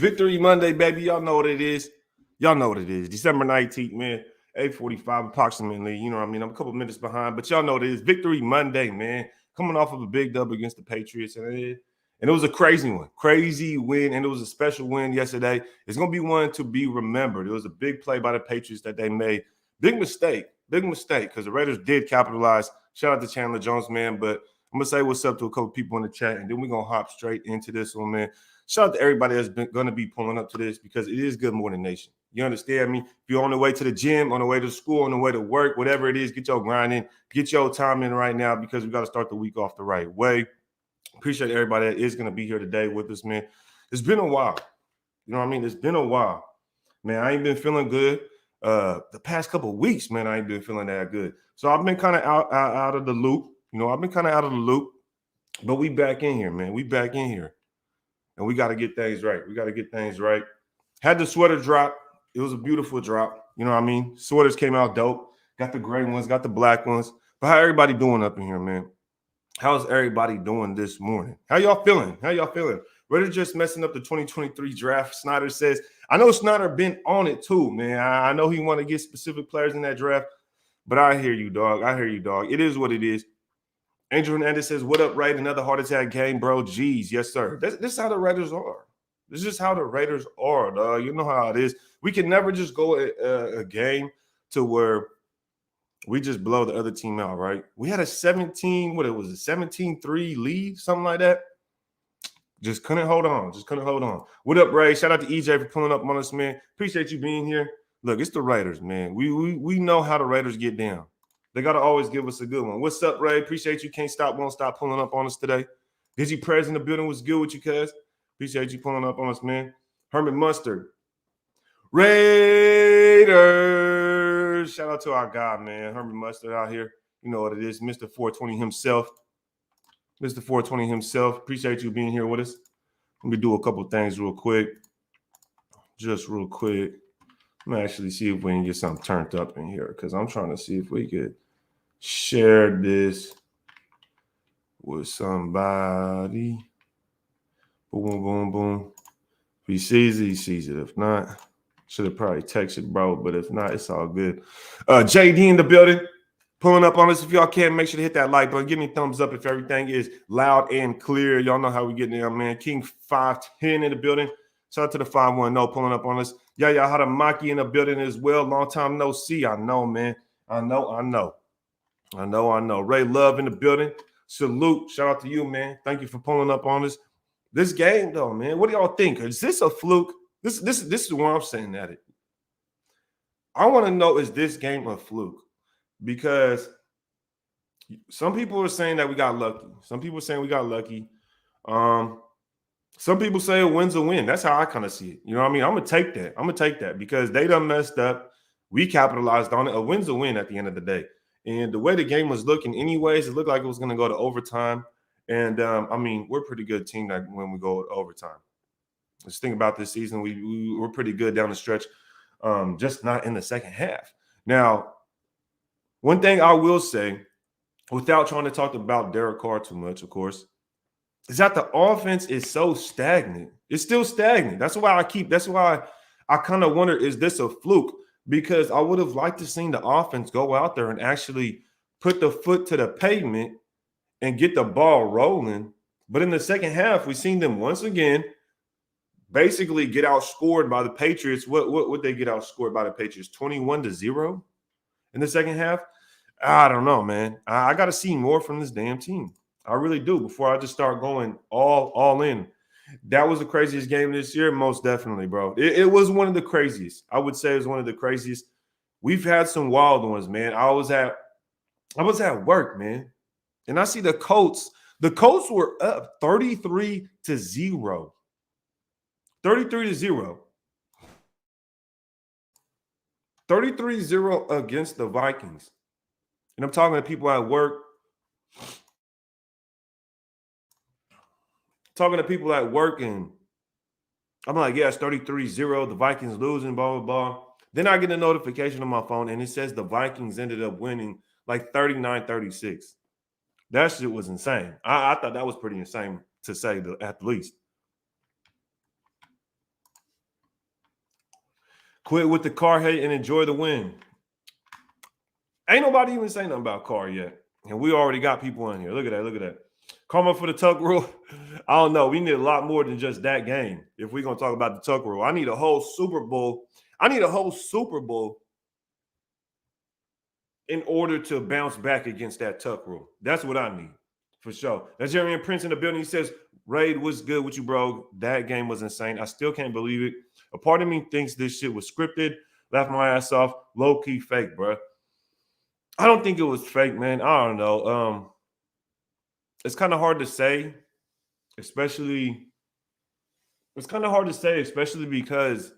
Victory Monday, baby. Y'all know what it is. Y'all know what it is. December 19th, man. 8:45 approximately. You know what I mean? I'm a couple minutes behind, but y'all know what it is. Victory Monday, man. Coming off of a big dub against the Patriots. And it was a crazy one. Crazy win. And it was a special win yesterday. It's going to be one to be remembered. It was a big play by the Patriots that they made. Big mistake. Big mistake because the Raiders did capitalize. Shout out to Chandler Jones, man. But I'm going to say what's up to a couple people in the chat, and then we're going to hop straight into this one, man. Shout out to everybody that's going to be pulling up to this because it is Good Morning Nation. You understand me? If you're on the way to the gym, on the way to school, on the way to work, whatever it is, get your grind in, get your time in right now because we got to start the week off the right way. Appreciate everybody that is going to be here today with us, man. It's been a while. You know what I mean? It's been a while. Man, I ain't been feeling good. The past couple of weeks, man, I ain't been feeling that good. So I've been kind of out of the loop. You know, I've been kind of out of the loop. But we back in here, man. We back in here. And we got to get things right. We got to get things right. Had the sweater drop. It was a beautiful drop. You know what I mean? Sweaters came out dope. Got the gray ones, got the black ones. But how everybody doing up in here, man? How's everybody doing this morning? How y'all feeling? How y'all feeling? Raiders just messing up the 2023 draft. Snyder says, I know Snyder been on it too, man. I know he want to get specific players in that draft. But I hear you, dog. I hear you, dog. It is what it is. Angel Hernandez says, what up, Raid? Another heart attack game, bro. Jeez, yes, sir. This is how the Raiders are. This is how the Raiders are, dog. You know how it is. We can never just go a game to where we just blow the other team out, right? We had a 17-3 lead, something like that. Just couldn't hold on. Just couldn't hold on. What up, Ray? Shout out to EJ for pulling up on us, man. Appreciate you being here. Look, it's the Raiders, man. We know how the Raiders get down. They got to always give us a good one. What's up, Ray? Appreciate you. Can't stop, won't stop pulling up on us today. Digi Prez in the building was good with you, cuz. Appreciate you pulling up on us, man. Herman Mustard. Raiders. Shout out to our guy, man. Herman Mustard out here. You know what it is. Mr. 420 himself. Mr. 420 himself. Appreciate you being here with us. Let me do a couple things real quick. Just real quick. I'm going to actually see if we can get something turned up in here because I'm trying to see if we could share this with somebody. Boom, boom, boom. If he sees it, he sees it. If not, should have probably texted, bro. But if not, it's all good. JD in the building. Pulling up on us. If y'all can, make sure to hit that like button. Give me a thumbs up if everything is loud and clear. Y'all know how we get there, man. King 510 in the building. Shout out to the 510 pulling up on us. Y'all had a Maki in the building as well. Long time no see. I know, man. I know. Ray Love in the building. Salute. Shout out to you, man. Thank you for pulling up on us. This game, though, man. What do y'all think? Is this a fluke? This is where I'm saying at it. I want to know, is this game a fluke? Because some people are saying that we got lucky. Some people are saying we got lucky. Some people say a win's a win. That's how I kind of see it. You know what I mean? I'm going to take that because they done messed up. We capitalized on it. A win's a win at the end of the day. And the way the game was looking anyways, it looked like it was going to go to overtime. And, I mean, we're a pretty good team that when we go to overtime. Just think about this season. We're pretty good down the stretch, just not in the second half. Now, one thing I will say, without trying to talk about Derek Carr too much, of course, is that the offense is so stagnant. It's still stagnant. That's why I kind of wonder, is this a fluke? Because I would have liked to seen the offense go out there and actually put the foot to the pavement and get the ball rolling. But in the second half, we've seen them once again basically get outscored by the Patriots. What would they get outscored by the Patriots? 21-0 in the second half? I don't know, man. I got to see more from this damn team. I really do before I just start going all in. That was the craziest game this year, most definitely, bro. It was one of the craziest. I would say it was one of the craziest. We've had some wild ones, man. I was at work, man, and I see the Colts. The Colts were up 33-0. 33-0. 33-0 against the Vikings. And I'm talking to people at work. And I'm like, yeah, it's 33-0. The Vikings losing, blah, blah, blah. Then I get a notification on my phone, and it says the Vikings ended up winning like 39-36. That shit was insane. I thought that was pretty insane to say at least. Quit with the car hate and enjoy the win. Ain't nobody even saying nothing about Carr yet. And we already got people in here. Look at that. Look at that. Karma for the Tuck rule. I don't know. We need a lot more than just that game if we're going to talk about the Tuck rule. I need a whole Super Bowl. I need a whole Super Bowl in order to bounce back against that Tuck rule. That's what I need for sure. That's Jeremy and Prince in the building. He says, Raid, what's good with you, bro? That game was insane. I still can't believe it. A part of me thinks this shit was scripted. Laughed my ass off. Low-key fake, bro. I don't think it was fake, man. I don't know. It's kind of hard to say, especially because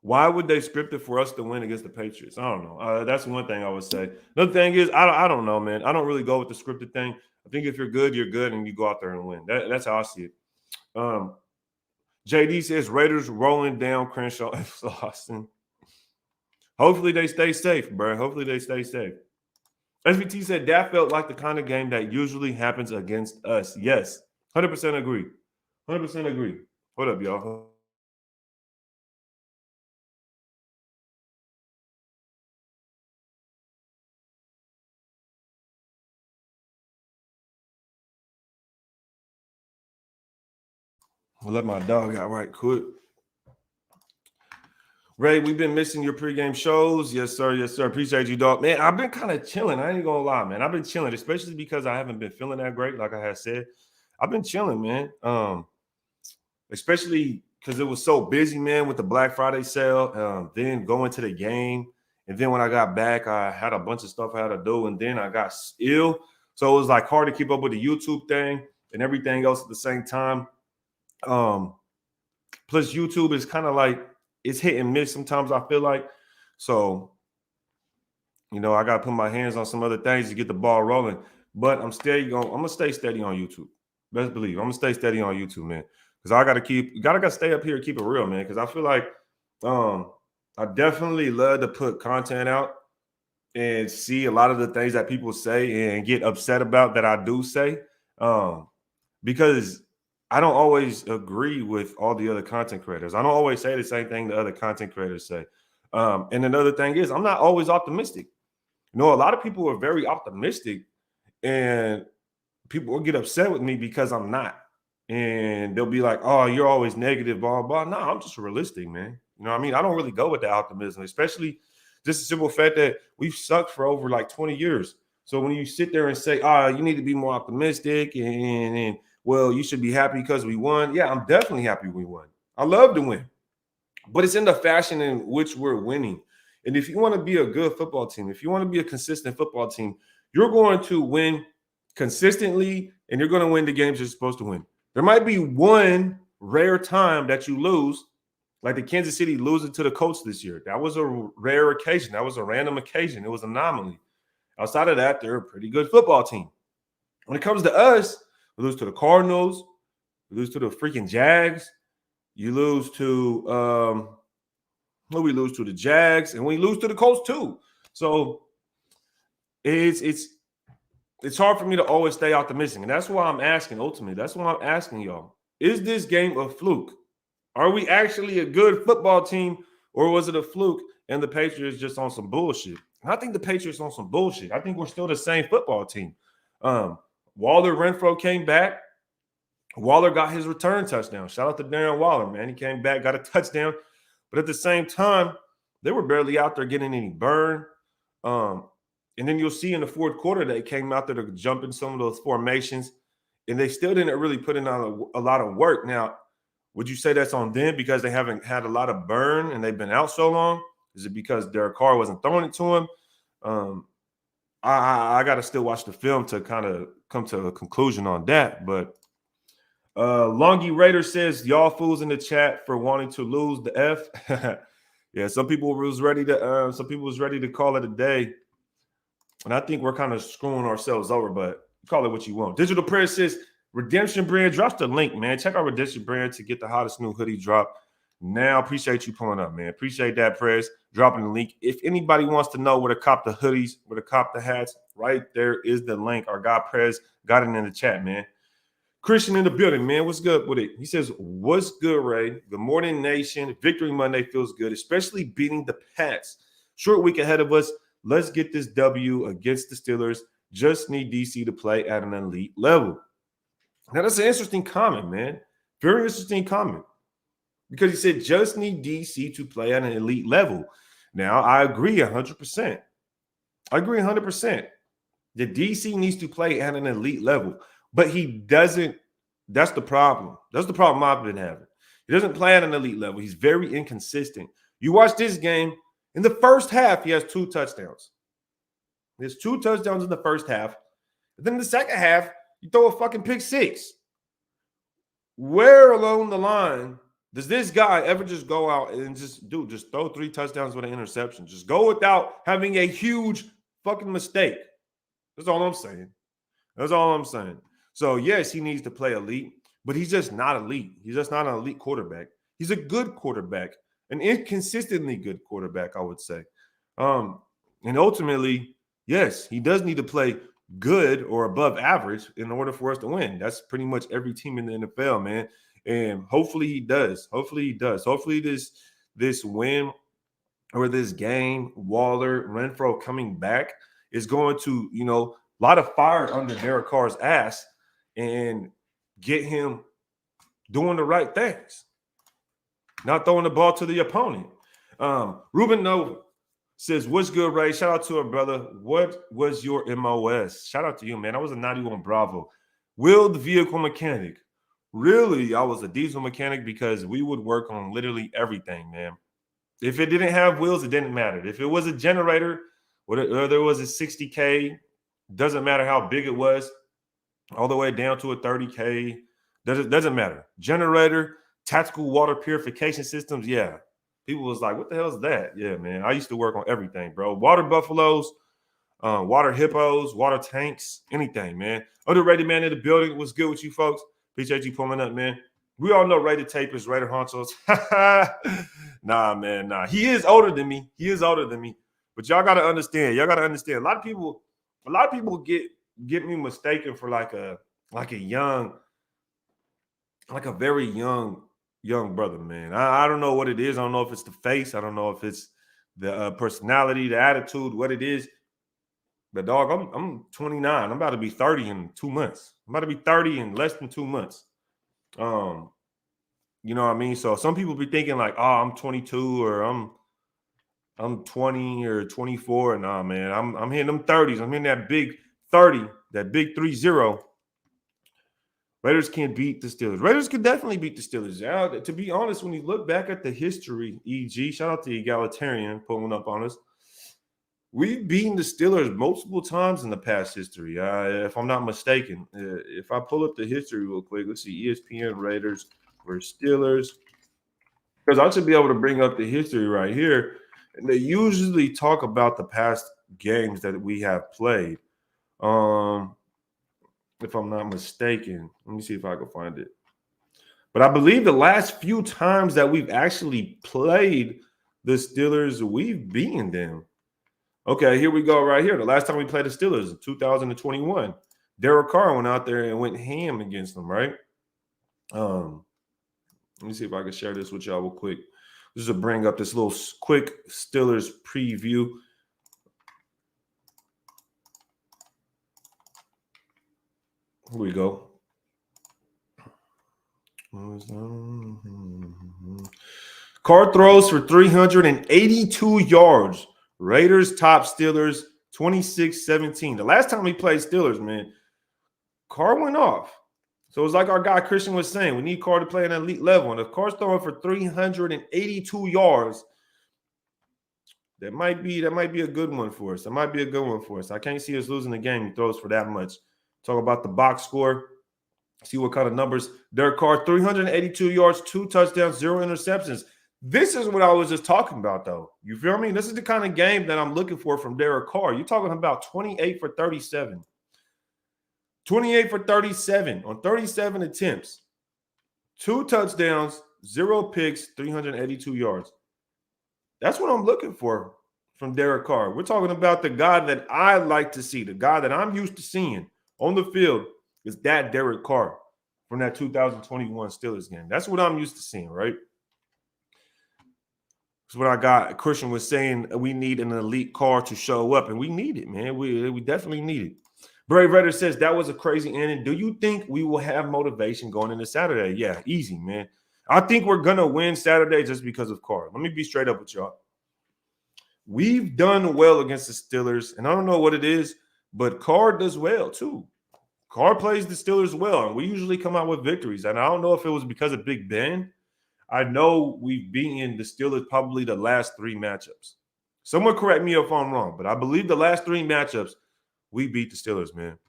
why would they script it for us to win against the Patriots? I don't know. That's one thing I would say. Another thing is, I don't know, man. I don't really go with the scripted thing. I think if you're good, and you go out there and win. That's how I see it. JD says Raiders rolling down Crenshaw and Austin. Hopefully they stay safe, bro. Hopefully they stay safe. SVT said that felt like the kind of game that usually happens against us. Yes, 100% agree. 100% agree. What up, y'all? I'll let my dog out right quick. Ray, we've been missing your pregame shows. Yes, sir. Yes, sir. Appreciate you, dog. Man, I've been kind of chilling. I ain't gonna lie, man. I've been chilling, especially because I haven't been feeling that great, like I had said. I've been chilling, man. Especially because it was so busy, man, with the Black Friday sale. Then going to the game, and then when I got back, I had a bunch of stuff I had to do, and then I got ill, so it was like hard to keep up with the YouTube thing and everything else at the same time. Plus, YouTube is kind of like, it's hit and miss sometimes, I feel like. So, I got to put my hands on some other things to get the ball rolling. But I'm going to stay steady on YouTube. Best believe. I'm going to stay steady on YouTube, man. Because I got to stay up here and keep it real, man. Because I feel like I definitely love to put content out and see a lot of the things that people say and get upset about that I do say. Because I don't always agree with all the other content creators. I don't always say the same thing the other content creators say. And another thing is, I'm not always optimistic. A lot of people are very optimistic, and people will get upset with me because I'm not. And they'll be like, oh, you're always negative, blah, blah. No, I'm just realistic, man. You know what I mean? I don't really go with the optimism, especially just the simple fact that we've sucked for over like 20 years. So when you sit there and say, you need to be more optimistic and well, you should be happy because we won. Yeah, I'm definitely happy we won. I love to win. But it's in the fashion in which we're winning. And if you want to be a good football team, if you want to be a consistent football team, you're going to win consistently, and you're going to win the games you're supposed to win. There might be one rare time that you lose, like the Kansas City losing to the Colts this year. That was a rare occasion. That was a random occasion. It was an anomaly. Outside of that, they're a pretty good football team. When it comes to us, we lose to the Cardinals, we lose to the freaking Jags, you lose to we lose to the Jags, and we lose to the Colts too. So it's hard for me to always stay optimistic. And that's why I'm asking, ultimately, that's why I'm asking y'all, is this game a fluke? Are we actually a good football team, or was it a fluke and the Patriots just on some bullshit? And I think the Patriots on some bullshit. I think we're still the same football team. Waller Renfro came back. Waller got his return touchdown. Shout out to Darren Waller, man. He came back, got a touchdown. But at the same time, they were barely out there getting any burn. And then you'll see in the fourth quarter they came out there to jump in some of those formations, and they still didn't really put in a lot of work. Now, would you say that's on them because they haven't had a lot of burn and they've been out so long? Is it because Derek Carr wasn't throwing it to him? I got to still watch the film to kind of come to a conclusion on that. But Longy Raider says, y'all fools in the chat for wanting to lose the F. Yeah, some people was ready to call it a day. And I think we're kind of screwing ourselves over, but call it what you want. Digital Prayer says, Redemption Brand, drops the link, man. Check out Redemption Brand to get the hottest new hoodie drop. Now, appreciate you pulling up, man. Appreciate that, Prayers, dropping the link. If anybody wants to know where to cop the hoodies, where to cop the hats, right there is the link. Our guy Prez got it in the chat, man. Christian in the building, man. What's good with it? He says, what's good, Ray? Good morning, nation. Victory Monday feels good, especially beating the Pats. Short week ahead of us. Let's get this W against the Steelers. Just need DC to play at an elite level. Now, that's an interesting comment, man. Very interesting comment. Because he said, just need DC to play at an elite level. Now, I agree 100%. I agree 100%. The DC needs to play at an elite level. But he doesn't. That's the problem. That's the problem I've been having. He doesn't play at an elite level. He's very inconsistent. You watch this game, in the first half, he has 2 touchdowns. There's 2 touchdowns in the first half. And then in the second half, you throw a fucking pick 6. Where along the line does this guy ever just go out and just throw 3 touchdowns with an interception? Just go without having a huge fucking mistake. That's all I'm saying. That's all I'm saying. So, yes, he needs to play elite, but he's just not elite. He's just not an elite quarterback. He's a good quarterback, an inconsistently good quarterback, I would say. And ultimately, yes, he does need to play good or above average in order for us to win. That's pretty much every team in the NFL, man. And hopefully he does. Hopefully he does. Hopefully this win or this game, Waller, Renfro coming back is going to, a lot of fire under Derek Carr's ass and get him doing the right things, not throwing the ball to the opponent. Ruben Nova says, what's good, Ray? Shout out to our brother. What was your MOS? Shout out to you, man. I was a 91 Bravo. Wheeled vehicle mechanic. Really, I was a diesel mechanic because we would work on literally everything, man. If it didn't have wheels, it didn't matter. If it was a generator or there was a 60K, doesn't matter how big it was, all the way down to a 30K, doesn't matter. Generator, tactical water purification systems, yeah. People was like, what the hell is that? Yeah, man. I used to work on everything, bro. Water buffaloes, water hippos, water tanks, anything, man. Underrated man in the building. What's good with you folks? Appreciate you pulling up, man. We all know Rated Tapers, Raider Honchos. Nah, man, nah. He is older than me. But y'all gotta understand. A lot of people get me mistaken for like a very young brother, man. I don't know what it is. I don't know if it's the face. I don't know if it's the personality, the attitude, what it is. But dog, I'm 29. I'm about to be 30 in 2 months. I'm about to be 30 in less than 2 months. You know what I mean? So some people be thinking like, oh, I'm 22 or I'm 20 or 24. Nah, man, I'm hitting them 30s. I'm hitting that big 30, that big 3-0. Raiders can't beat the Steelers. Raiders could definitely beat the Steelers. To be honest, when you look back at the history, EG, shout out to Egalitarian pulling up on us. We've beaten the Steelers multiple times in the past history, if I'm not mistaken. If I pull up the history real quick, let's see, ESPN Raiders versus Steelers. Because I should be able to bring up the history right here. And they usually talk about the past games that we have played. If I'm not mistaken. Let me see if I can find it. But I believe the last few times that we've actually played the Steelers, we've beaten them. Okay, here we go right here. The last time we played the Steelers in 2021, Derek Carr went out there and went ham against them, right? Let me see if I can share this with y'all real quick. Just to bring up this little quick Steelers preview. Here we go. Carr throws for 382 yards. Raiders top Steelers 26-17. The last time we played Steelers, man, Carr went off. So it's like our guy Christian was saying, we need Carr to play at an elite level. And if Carr's throwing for 382 yards, that might be a good one for us. I can't see us losing the game. He throws for that much. Talk about the box score. See what kind of numbers. Derek Carr, 382 yards, 2 touchdowns, 0 interceptions. This is what I was just talking about, though. You feel me? This is the kind of game that I'm looking for from Derek Carr. You're talking about 28 for 37. 28 for 37 on 37 attempts. 2 touchdowns, 0 picks, 382 yards. That's what I'm looking for from Derek Carr. We're talking about the guy that I like to see, the guy that I'm used to seeing on the field is that Derek Carr. from that 2021 Steelers game. That's what I'm used to seeing, right? That's what I got. Christian was saying we need an elite car to show up, and we need it, man. We definitely need it. Brave Raider says that was a crazy ending. Do you think we will have motivation going into Saturday? Yeah, easy, man. I think we're going to win Saturday just because of Carr. Let me be straight up with y'all. We've done well against the Steelers, and I don't know what it is, but Carr does well too. Carr plays the Steelers well, and we usually come out with victories. And I don't know if it was because of Big Ben. I know we've beaten the Steelers probably the last 3 matchups. Someone correct me if I'm wrong, but I believe the last 3 matchups, we beat the Steelers, man.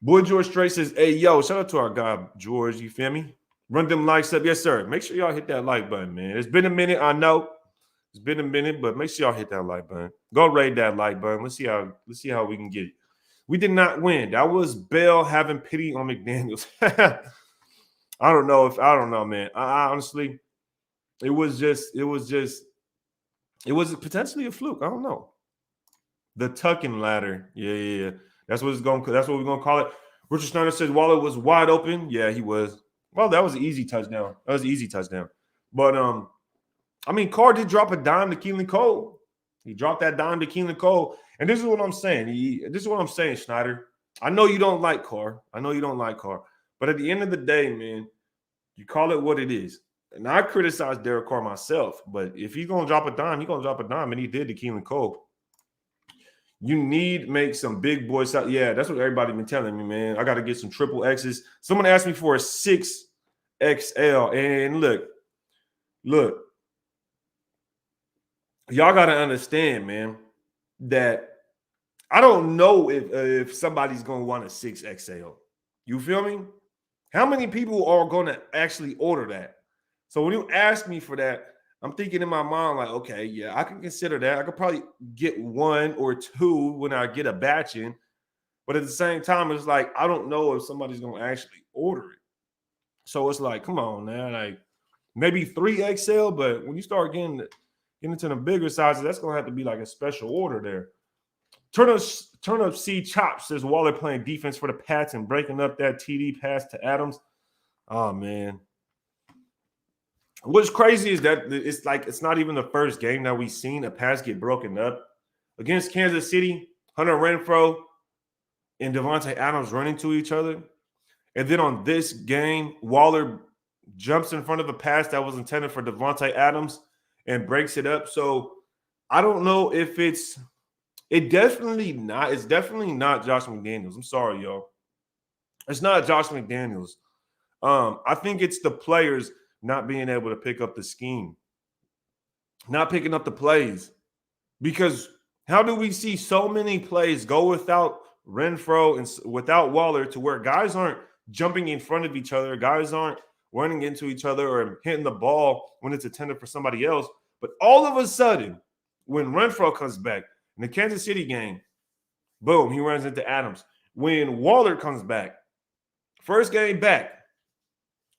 Boy George Strait says, hey, yo, shout out to our guy, George, you feel me? Run them likes up. Yes, sir. Make sure y'all hit that like button, man. It's been a minute, I know. It's been a minute, but make sure y'all hit that like button. Go raid that like button. Let's see how we can get it. We did not win. That was Bell having pity on McDaniels. I don't know, man. I honestly, it was potentially a fluke. I don't know. The tucking ladder. Yeah. That's what we're gonna call it. Richard Snyder says Waller was wide open. Yeah, he was. Well, that was an easy touchdown. But I mean, Carr did drop a dime to Keelan Cole. He dropped that dime to Keelan Cole. And this is what I'm saying. Schneider. I know you don't like Carr. But at the end of the day, man, you call it what it is. And I criticize Derek Carr myself. But if he's going to drop a dime, he's going to drop a dime. And he did to Keelan Cole. You need to make some big boys out. Yeah, that's what everybody been telling me, man. I got to get some triple X's. Someone asked me for a 6XL. And look. Y'all got to understand, man, that I don't know if somebody's going to want a 6XL. You feel me? How many people are going to actually order that? So when you ask me for that, I'm thinking in my mind like, okay, yeah, I can consider that. I could probably get 1 or 2 when I get a batch in. But at the same time, it's like, I don't know if somebody's going to actually order it. So it's like, come on, man. Like maybe 3XL, but when you start getting into the bigger sizes, that's going to have to be like a special order there. Turn up C Chop says Waller playing defense for the Pats and breaking up that TD pass to Adams. Oh, man. What's crazy is that it's not even the first game that we've seen a pass get broken up. Against Kansas City, Hunter Renfrow and Devontae Adams running to each other. And then on this game, Waller jumps in front of a pass that was intended for Devontae Adams and breaks it up. So I don't know if it's definitely not Josh McDaniels. I'm sorry, y'all. It's not Josh McDaniels. I think it's the players not being able to pick up the scheme, not picking up the plays. Because how do we see so many plays go without Renfrow and without Waller to where guys aren't jumping in front of each other, guys aren't running into each other or hitting the ball when it's intended for somebody else. But all of a sudden, when Renfrow comes back in the Kansas City game, boom, he runs into Adams. When Waller comes back, first game back,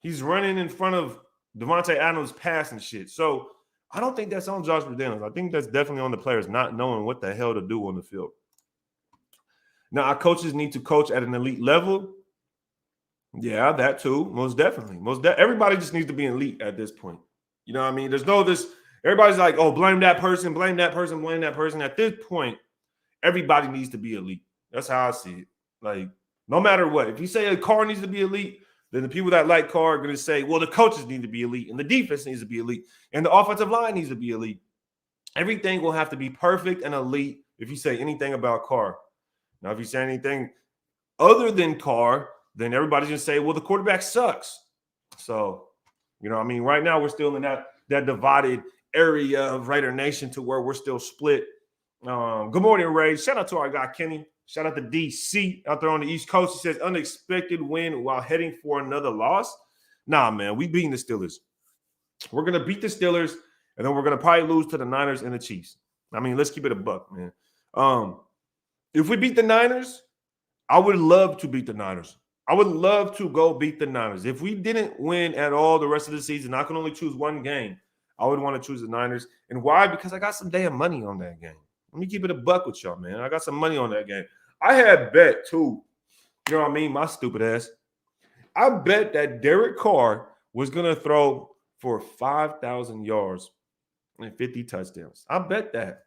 he's running in front of Devontae Adams' pass and shit. So I don't think that's on Josh McDaniels. I think that's definitely on the players not knowing what the hell to do on the field. Now, our coaches need to coach at an elite level. Yeah, that too. Most definitely. Everybody just needs to be elite at this point. You know what I mean? There's no this. Everybody's like, oh, blame that person, blame that person, blame that person. At this point, everybody needs to be elite. That's how I see it. Like, no matter what. If you say a car needs to be elite, then the people that like Carr are going to say, well, the coaches need to be elite, and the defense needs to be elite, and the offensive line needs to be elite. Everything will have to be perfect and elite if you say anything about Carr. Now, if you say anything other than Carr, then everybody's going to say, well, the quarterback sucks. So, you know, I mean, right now we're still in that divided area of Raider Nation to where we're still split. Good morning, Ray. Shout out to our guy, Kenny. Shout out to DC out there on the East Coast. He says, unexpected win while heading for another loss. Nah, man, we beating the Steelers. We're going to beat the Steelers, and then we're going to probably lose to the Niners and the Chiefs. I mean, let's keep it a buck, man. If we beat the Niners, I would love to beat the Niners. I would love to go beat the Niners. If we didn't win at all the rest of the season, I can only choose one game. I would want to choose the Niners. And why? Because I got some damn money on that game. Let me keep it a buck with y'all, man. I got some money on that game. I had bet, too. You know what I mean? My stupid ass. I bet that Derek Carr was going to throw for 5,000 yards and 50 touchdowns. I bet that.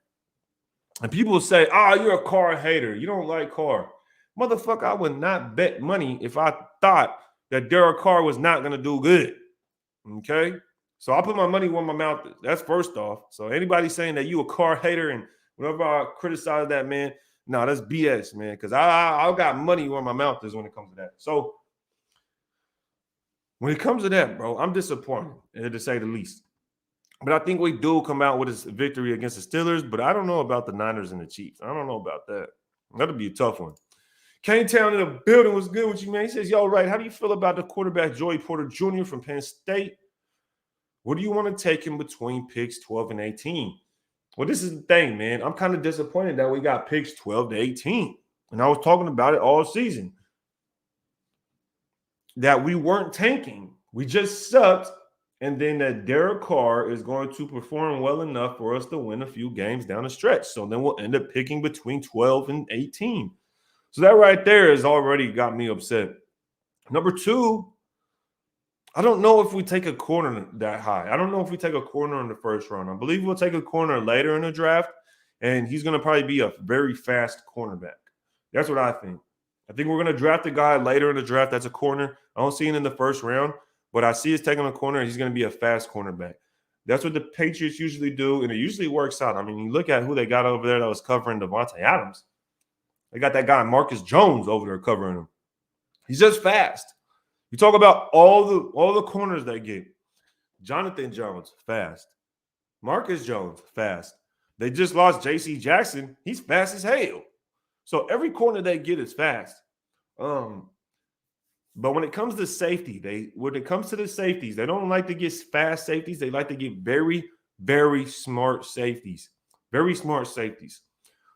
And people say, you're a Carr hater. You don't like Carr. Motherfucker, I would not bet money if I thought that Derek Carr was not going to do good. Okay? So I put my money where my mouth is. That's first off. So anybody saying that you a Carr hater and whenever I criticize that, man, no, that's BS, man, because I got money where my mouth is when it comes to that. So when it comes to that, bro, I'm disappointed, to say the least. But I think we do come out with a victory against the Steelers, but I don't know about the Niners and the Chiefs. I don't know about that. That'll be a tough one. Kane Town in the building was good with you, man. He says, yo, right, how do you feel about the quarterback Joey Porter Jr. from Penn State? What do you want to take him between picks 12 and 18? Well, this is the thing, man. I'm kind of disappointed that we got picks 12 to 18. And I was talking about it all season. That we weren't tanking. We just sucked. And then that Derek Carr is going to perform well enough for us to win a few games down the stretch. So then we'll end up picking between 12 and 18. So that right there has already got me upset. Number two, I don't know if we take a corner that high. I don't know if we take a corner in the first round. I believe we'll take a corner later in the draft, and he's going to probably be a very fast cornerback. That's what I think. I think we're going to draft a guy later in the draft that's a corner. I don't see him in the first round, but I see us taking a corner, and he's going to be a fast cornerback. That's what the Patriots usually do, and it usually works out. I mean, you look at who they got over there that was covering Devontae Adams. They got that guy Marcus Jones over there covering him. He's just fast. You talk about all the corners they get. Jonathan Jones, fast. Marcus Jones, fast. They just lost J.C. Jackson. He's fast as hell. So every corner they get is fast. But when it comes to safety, they don't like to get fast safeties. They like to get very, very smart safeties. Very smart safeties.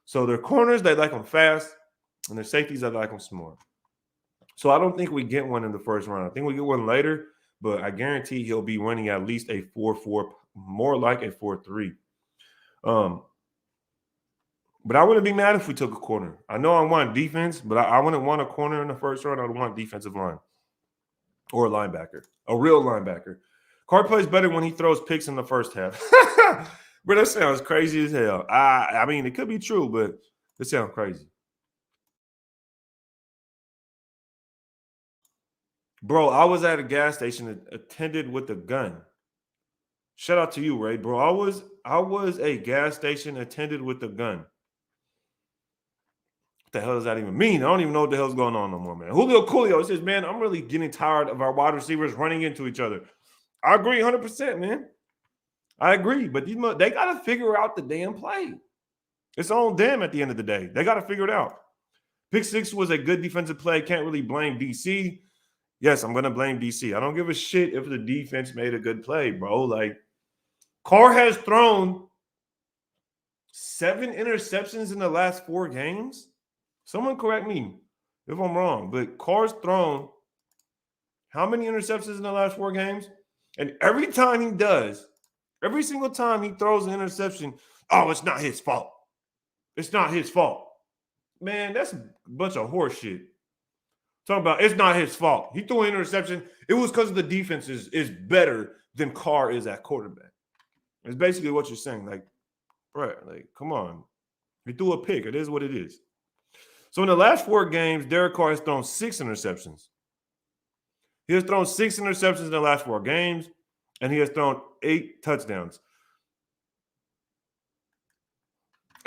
So their corners, they like them fast, and their safeties, they like them smart. So I don't think we get one in the first round. I think we get one later, but I guarantee he'll be running at least a 4.4, more like a 4.3. But I wouldn't be mad if we took a corner. I know I want defense, but I wouldn't want a corner in the first round. I would want defensive line or a linebacker, a real linebacker. Carr plays better when he throws picks in the first half. Bro, that sounds crazy as hell. I mean, it could be true, but it sounds crazy. Bro, I was at a gas station attended with a gun. Shout out to you, Ray, bro. I was a gas station attended with a gun. What the hell does that even mean? I don't even know what the hell's going on no more, man. Julio Coolio says, man, I'm really getting tired of our wide receivers running into each other. I agree 100%, man. I agree, but they got to figure out the damn play. It's on them at the end of the day. They got to figure it out. Pick six was a good defensive play. Can't really blame DC. Yes, I'm going to blame DC. I don't give a shit if the defense made a good play, bro. Like, Carr has thrown 7 interceptions in the last 4 games. Someone correct me if I'm wrong, but Carr's thrown how many interceptions in the last 4 games? And every time he does, every single time he throws an interception, oh, it's not his fault. It's not his fault. Man, that's a bunch of horse shit. Talking about it's not his fault. He threw an interception. It was because the defense is better than Carr is at quarterback. It's basically what you're saying. Like, bro, like, come on. He threw a pick. It is what it is. So in the last 4 games, Derek Carr has thrown 6 interceptions. He has thrown 6 interceptions in the last 4 games, and he has thrown 8 touchdowns.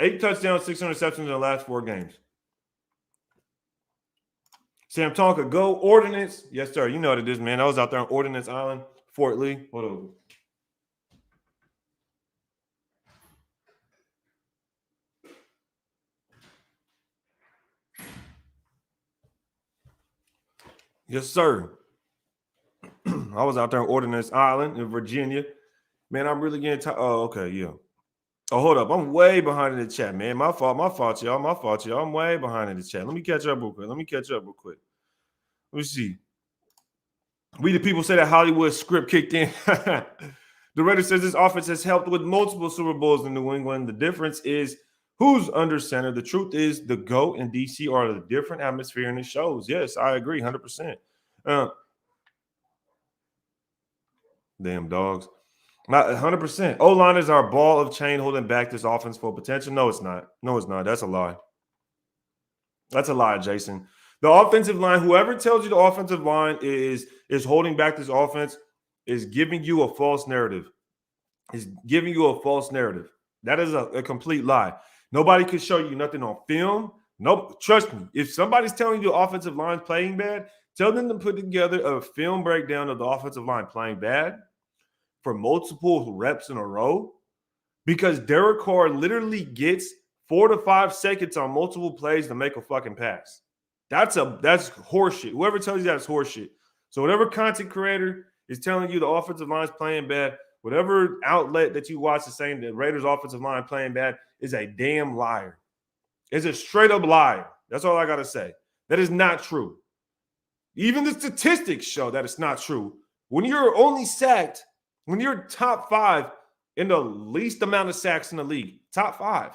8 touchdowns, 6 interceptions in the last 4 games. Sam Tonka, go Ordnance. Yes, sir. You know what it is, man. I was out there on Ordnance Island, Fort Lee. Hold on. Yes, sir. I was out there on Ordnance Island in Virginia. Man, I'm really getting tired. Oh, okay, yeah. Oh, hold up. I'm way behind in the chat, man. My fault, y'all. I'm way behind in the chat. Let me catch up real quick. Let me see. We the people say that Hollywood script kicked in. The Reddit says this offense has helped with multiple Super Bowls in New England. The difference is who's under center. The truth is the GOAT and DC are a different atmosphere, and it shows. Yes, I agree 100%. Damn dogs. Not 100%. O-line is our ball of chain holding back this offense for potential. No, it's not. No, it's not. That's a lie. That's a lie, Jason. The offensive line, whoever tells you the offensive line is holding back this offense is giving you a false narrative. Is giving you a false narrative. That is a complete lie. Nobody could show you nothing on film. Nope. Trust me. If somebody's telling you the offensive line playing bad, tell them to put together a film breakdown of the offensive line playing bad for multiple reps in a row, because Derek Carr literally gets 4 to 5 seconds on multiple plays to make a fucking pass. That's horseshit. Whoever tells you that's horseshit. So whatever content creator is telling you the offensive line is playing bad, whatever outlet that you watch is saying the Raiders offensive line playing bad is a damn liar. It's a straight up liar. That's all I got to say. That is not true. Even the statistics show that it's not true. When you're only sacked, when you're top 5 in the least amount of sacks in the league, top 5.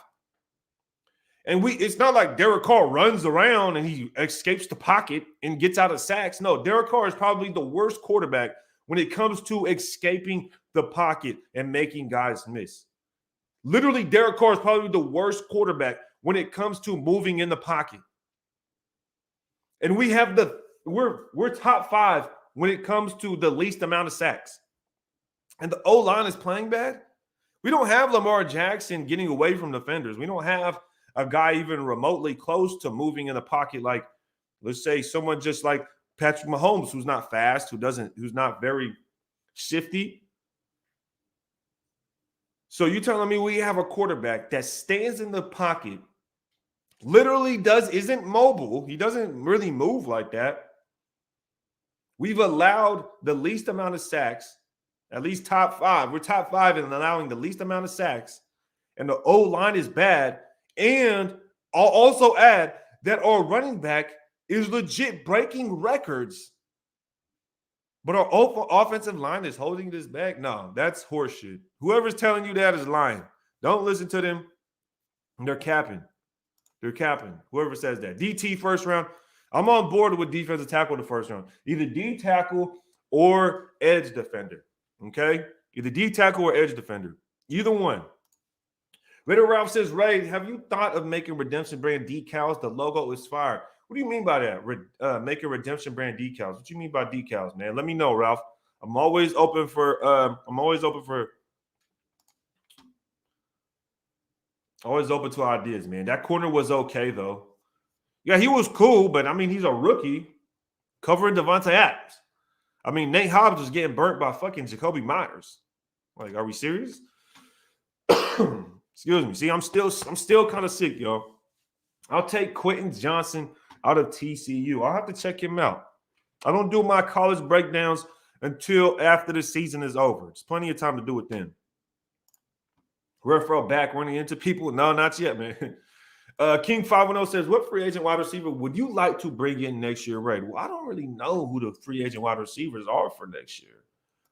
And it's not like Derek Carr runs around and he escapes the pocket and gets out of sacks. No, Derek Carr is probably the worst quarterback when it comes to escaping the pocket and making guys miss. Literally, Derek Carr is probably the worst quarterback when it comes to moving in the pocket. And we're top 5 when it comes to the least amount of sacks. And the O-line is playing bad. We don't have Lamar Jackson getting away from defenders. We don't have a guy even remotely close to moving in the pocket like, let's say, someone just like Patrick Mahomes, who's not fast, who's not very shifty. So you're telling me we have a quarterback that stands in the pocket, literally isn't mobile. He doesn't really move like that. We've allowed the least amount of sacks, at least top 5. We're top 5 in allowing the least amount of sacks. And the O-line is bad. And I'll also add that our running back is legit breaking records. But our offensive line is holding this back? No, that's horseshit. Whoever's telling you that is lying. Don't listen to them. They're capping. They're capping. Whoever says that. DT first round. I'm on board with defensive tackle the first round. Either D tackle or edge defender. Okay? Either D tackle or edge defender. Either one. Raider Ralph says, Ray, have you thought of making Redemption brand decals? The logo is fire. What do you mean by that? Making Redemption brand decals. What do you mean by decals, man? Let me know, Ralph. I'm always open for ideas, man. That corner was okay, though. Yeah, he was cool, but I mean, he's a rookie covering Devontae Adams. I mean, Nate Hobbs was getting burnt by fucking Jacoby Myers. Like, are we serious? Excuse me. See, I'm still kind of sick, y'all. I'll take Quentin Johnson out of TCU. I'll have to check him out. I don't do my college breakdowns until after the season is over. It's plenty of time to do it then. Referral back running into people. No, not yet, man. King 510 says, what free agent wide receiver would you like to bring in next year, Ray? Well, I don't really know who the free agent wide receivers are for next year,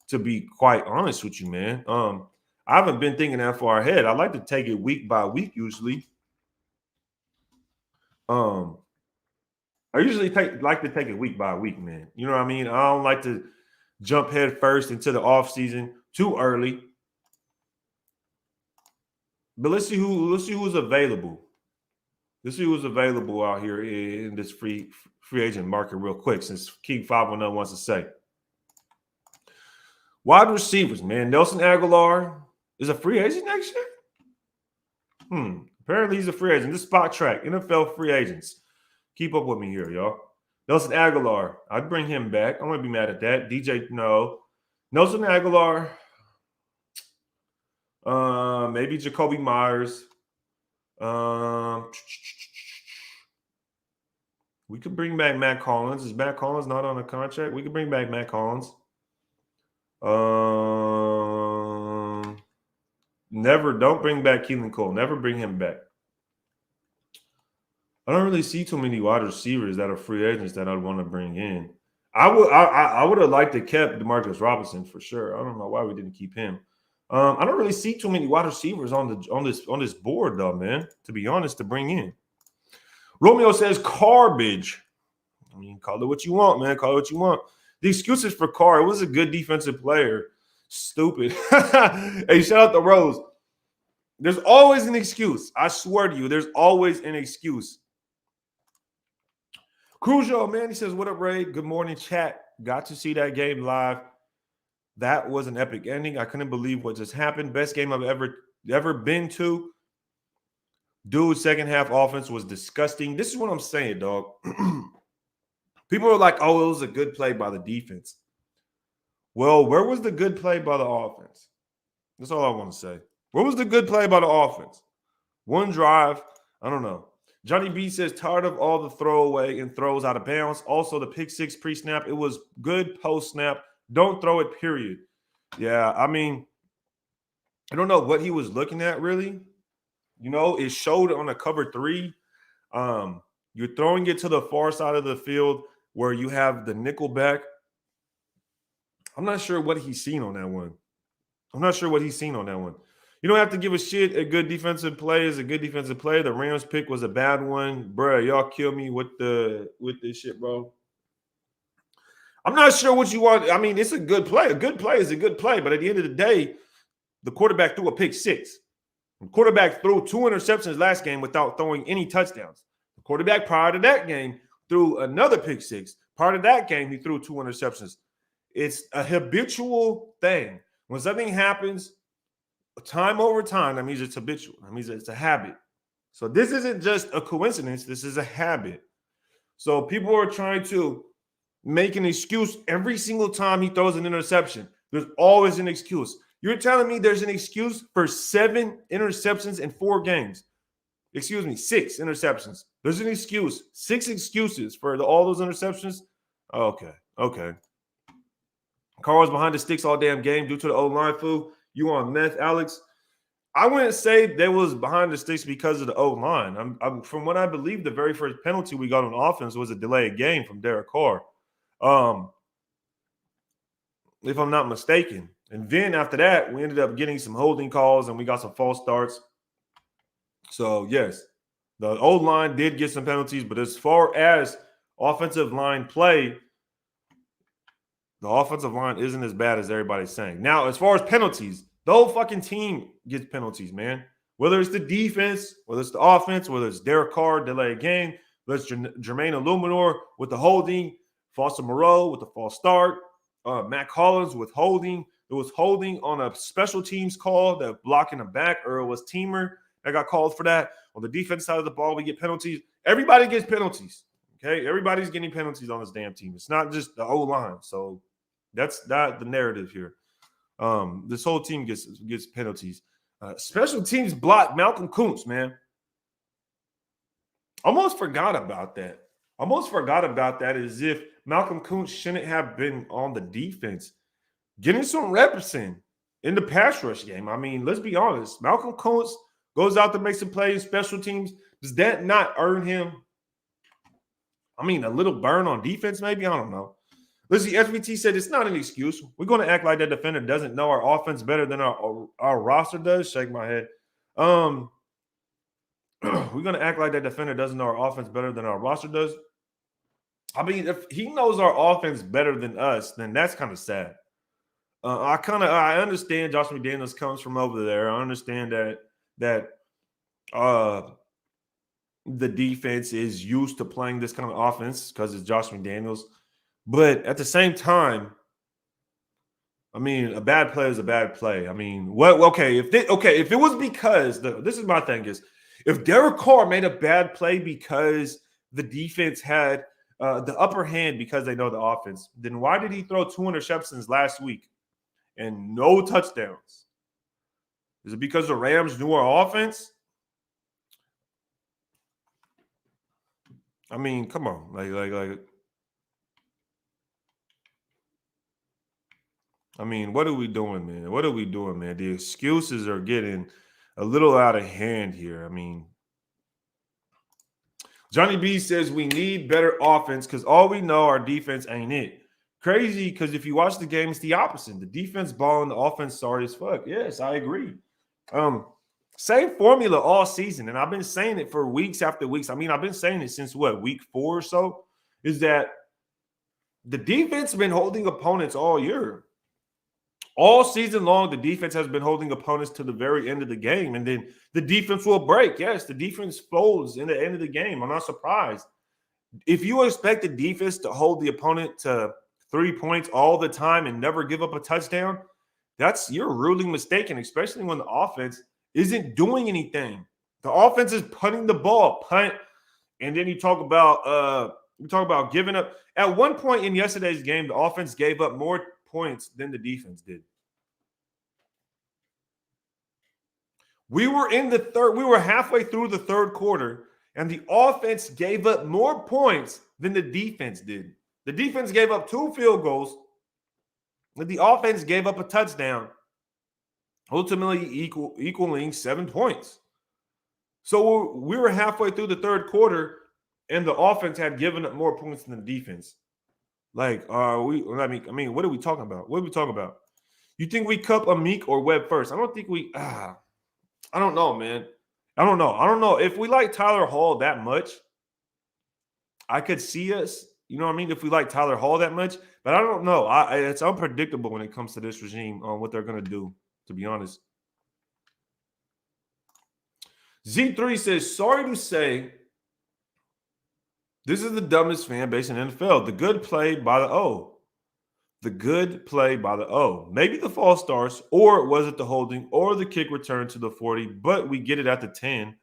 to be quite honest with you, man. I haven't been thinking that far ahead. I like to take it week by week usually. I usually like to take it week by week, man. You know what I mean? I don't like to jump head first into the offseason too early. But let's see who's available. Let's see who's available out here in this free agent market real quick, since King 510 wants to say. Wide receivers, man. Nelson Aguilar is a free agent next year? Apparently he's a free agent. This spot track, NFL free agents. Keep up with me here, y'all. Nelson Aguilar, I'd bring him back. I wouldn't be mad at that. DJ, no. Nelson Aguilar, maybe Jacoby Myers. We could bring back Matt Collins. Is Matt Collins not on a contract? We could bring back Matt Collins. Don't bring back Keelan Cole. Never bring him back. I don't really see too many wide receivers that are free agents that I'd want to bring in. I would have liked to kept Demarcus Robinson for sure. I don't know why we didn't keep him. I don't really see too many wide receivers on this board though, man. To be honest, to bring in. Romeo says garbage. I mean, call it what you want, man. Call it what you want. The excuses for Carr, it was a good defensive player. Stupid. Hey, shout out to Rose. There's always an excuse. I swear to you, there's always an excuse. Crujo, man, he says, what up, Ray? Good morning, chat. Got to see that game live. That was an epic ending. I couldn't believe what just happened. Best game I've ever been to. Dude, second half offense was disgusting. This is what I'm saying, dog. People are like, oh, it was a good play by the defense. Well, where was the good play by the offense? That's all I want to say. Where was the good play by the offense? One drive. I don't know. Johnny B says, tired of all the throwaway and throws out of bounds. Also, the pick six pre-snap, it was good post-snap. Don't throw it, period. Yeah, I mean, I don't know what he was looking at, really. You know, it showed on a cover three. You're throwing it to the far side of the field where you have the nickel back. I'm not sure what he's seen on that one. You don't have to give a shit. A good defensive play is a good defensive play. The Rams pick was a bad one. Bruh, y'all kill me with this shit, bro. I'm not sure what you want. I mean, it's a good play. A good play is a good play. But at the end of the day, the quarterback threw a pick six. The quarterback threw 2 interceptions last game without throwing any touchdowns. The quarterback prior to that game threw another pick six. Prior to that game, he threw 2 interceptions. It's a habitual thing. When something happens time over time, that means it's habitual. That means it's a habit. So this isn't just a coincidence. This is a habit. So people are trying to make an excuse every single time he throws an interception. There's always an excuse. You're telling me there's an excuse for 7 interceptions in 4 games. Excuse me, 6 interceptions. There's an excuse. 6 excuses for all those interceptions. Okay. Carl was behind the sticks all damn game due to the O-line fool. You on meth, Alex? I wouldn't say they was behind the sticks because of the O-line. From what I believe, the very first penalty we got on offense was a delayed game from Derek Carr. If I'm not mistaken. And then after that, we ended up getting some holding calls and we got some false starts. So, yes, the O-line did get some penalties, but as far as offensive line play, the offensive line isn't as bad as everybody's saying. Now, as far as penalties, the whole fucking team gets penalties, man. Whether it's the defense, whether it's the offense, whether it's Derek Carr, delayed game, whether it's Jermaine Illuminor with the holding, Foster Moreau with the false start, Matt Collins with holding. It was holding on a special teams call that blocking the back, or it was Teamer that got called for that. On the defense side of the ball, we get penalties. Everybody gets penalties, okay? Everybody's getting penalties on this damn team. It's not just the O-line. So that's not the narrative here. This whole team gets penalties. Special teams block Malcolm Kuntz, man. Almost forgot about that. As if Malcolm Kuntz shouldn't have been on the defense. Getting some reps in the pass rush game. I mean, let's be honest. Malcolm Kuntz goes out to make some plays, special teams. Does that not earn him, I mean, a little burn on defense maybe? I don't know. Listen, SVT said it's not an excuse. We're going to act like that defender doesn't know our offense better than our roster does. Shake my head. We're going to act like that defender doesn't know our offense better than our roster does. I mean, if he knows our offense better than us, then that's kind of sad. I understand Josh McDaniels comes from over there. I understand that the defense is used to playing this kind of offense because it's Josh McDaniels. But at the same time, I mean, a bad play is a bad play. I mean, if it was because this is my thing is, if Derek Carr made a bad play because the defense had the upper hand because they know the offense, then why did he throw 2 interceptions last week and no touchdowns? Is it because the Rams knew our offense? I mean, come on, like. I mean, what are we doing, man? The excuses are getting a little out of hand here. I mean, Johnny B says we need better offense because all we know, our defense ain't it. Crazy, because if you watch the game, it's the opposite. The defense balling, the offense sorry as fuck. Yes, I agree. Same formula all season, and I've been saying it for weeks after weeks. I mean, I've been saying it since week 4 or so, is that the defense has been holding opponents all year. All season long, the defense has been holding opponents to the very end of the game, and then the defense will break. Yes, the defense folds in the end of the game. I'm not surprised. If you expect the defense to hold the opponent to 3 points all the time and never give up a touchdown, you're really mistaken, especially when the offense isn't doing anything. The offense is punting the ball, and then you talk about giving up. At one point in yesterday's game, the offense gave up more points than the defense did. We were halfway through the third quarter, and the offense gave up more points than the defense did. The defense gave up 2 field goals, and the offense gave up a touchdown, ultimately equaling 7 points. So we were halfway through the third quarter, and the offense had given up more points than the defense. Like, what are we talking about? What are we talking about? You think we cup Amik or Webb first? I don't think we. I don't know, man. I don't know. If we like Tyler Hall that much, I could see us. You know what I mean? If we like Tyler Hall that much, but I don't know. It's unpredictable when it comes to this regime on what they're going to do, to be honest. Z3 says, sorry to say, this is the dumbest fan base in NFL. The good play by the O. The good play by the O. Maybe the false starts, or was it the holding, or the kick return to the 40, but we get it at the 10.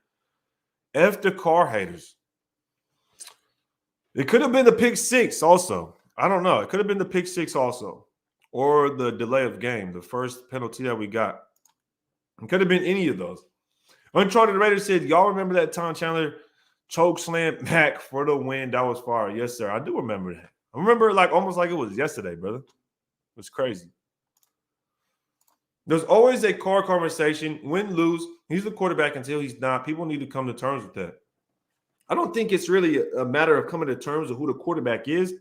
F the car haters. It could have been the pick 6 also. I don't know. It could have been the pick 6 also, or the delay of game, the first penalty that we got. It could have been any of those. Uncharted Raider said, y'all remember that time Chandler choke slam Mac for the win? That was fire. Yes, sir. I do remember that. I remember it almost like it was yesterday, brother. It was crazy. There's always a car conversation. Win, lose. He's the quarterback until he's not. People need to come to terms with that. I don't think it's really a matter of coming to terms with who the quarterback is.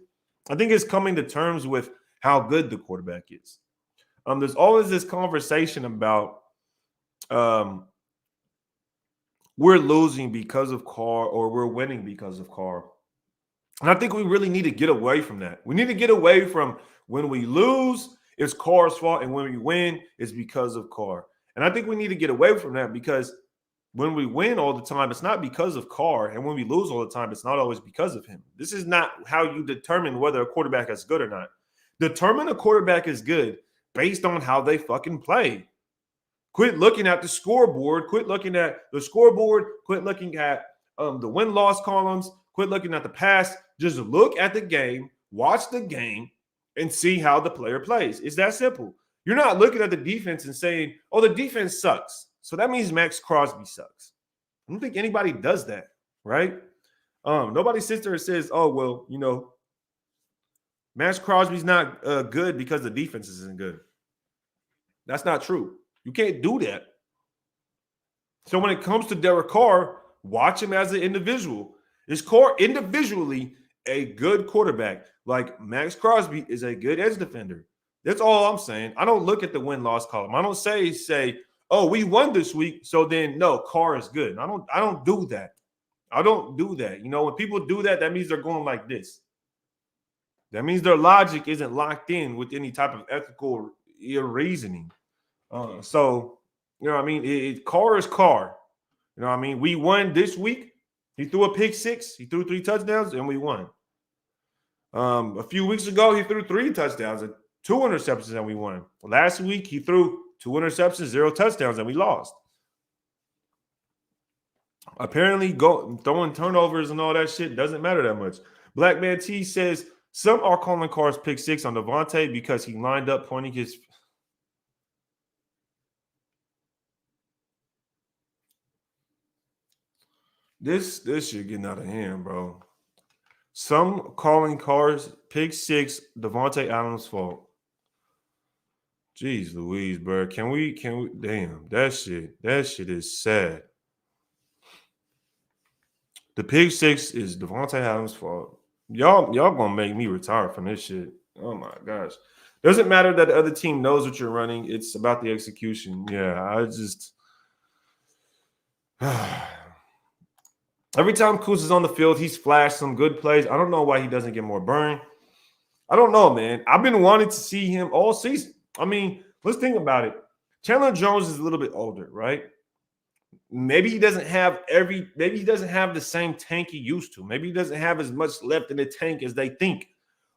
I think it's coming to terms with how good the quarterback is. There's always this conversation about we're losing because of Carr or we're winning because of Carr. And I think we really need to get away from that. We need to get away from when we lose, it's Carr's fault, and when we win, it's because of Carr. And I think we need to get away from that because when we win all the time, it's not because of Carr. And when we lose all the time, it's not always because of him. This is not how you determine whether a quarterback is good or not. Determine a quarterback is good based on how they fucking play. Quit looking at the scoreboard. Quit looking at the scoreboard. Quit looking at the win-loss columns. Quit looking at the past. Just look at the game, watch the game, and see how the player plays. It's that simple. You're not looking at the defense and saying, oh, the defense sucks, so that means Max Crosby sucks. I don't think anybody does that, right? Nobody sits there and says, oh, well, you know, Max Crosby's not good because the defense isn't good. That's not true. You can't do that. So when it comes to Derek Carr, watch him as an individual. Is Carr individually a good quarterback? Like Max Crosby is a good edge defender. That's all I'm saying. I don't look at the win-loss column. I don't say, oh, we won this week, so then no, Carr is good. I don't do that. I don't do that. You know, when people do that, that means they're going like this. That means their logic isn't locked in with any type of ethical reasoning. So, you know what I mean? Carr is Carr. You know what I mean? We won this week. He threw a pick 6. He threw 3 touchdowns, and we won. A few weeks ago, he threw 3 touchdowns and 2 interceptions, and we won. Last week, he threw 2 interceptions, 0 touchdowns, and we lost. Apparently, throwing turnovers and all that shit doesn't matter that much. Black Man T says, some are calling Carr's pick 6 on Devontae because he lined up pointing his – This shit getting out of hand, bro. Some calling Carr's pick 6 Devontae Adams' fault. Jeez Louise, bro. Can we damn, that shit is sad. The pick 6 is Devontae Adams' fault. Y'all gonna make me retire from this shit. Oh my gosh. Doesn't matter that the other team knows what you're running. It's about the execution. Yeah, I just every time Kuz is on the field, he's flashed some good plays. I don't know why he doesn't get more burn. I don't know, man. I've been wanting to see him all season. I mean, let's think about it. Chandler Jones is a little bit older, right? Maybe he doesn't have maybe he doesn't have the same tank he used to. Maybe he doesn't have as much left in the tank as they think.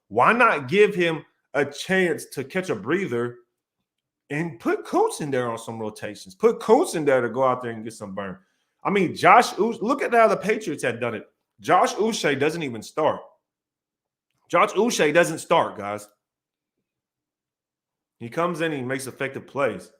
Why not give him a chance to catch a breather and put Coates in there on some rotations? Put Coates in there to go out there and get some burn. I mean, look at how the Patriots had done it. Josh Uche doesn't even start. Josh Uche doesn't start, guys. He comes in and he makes effective plays.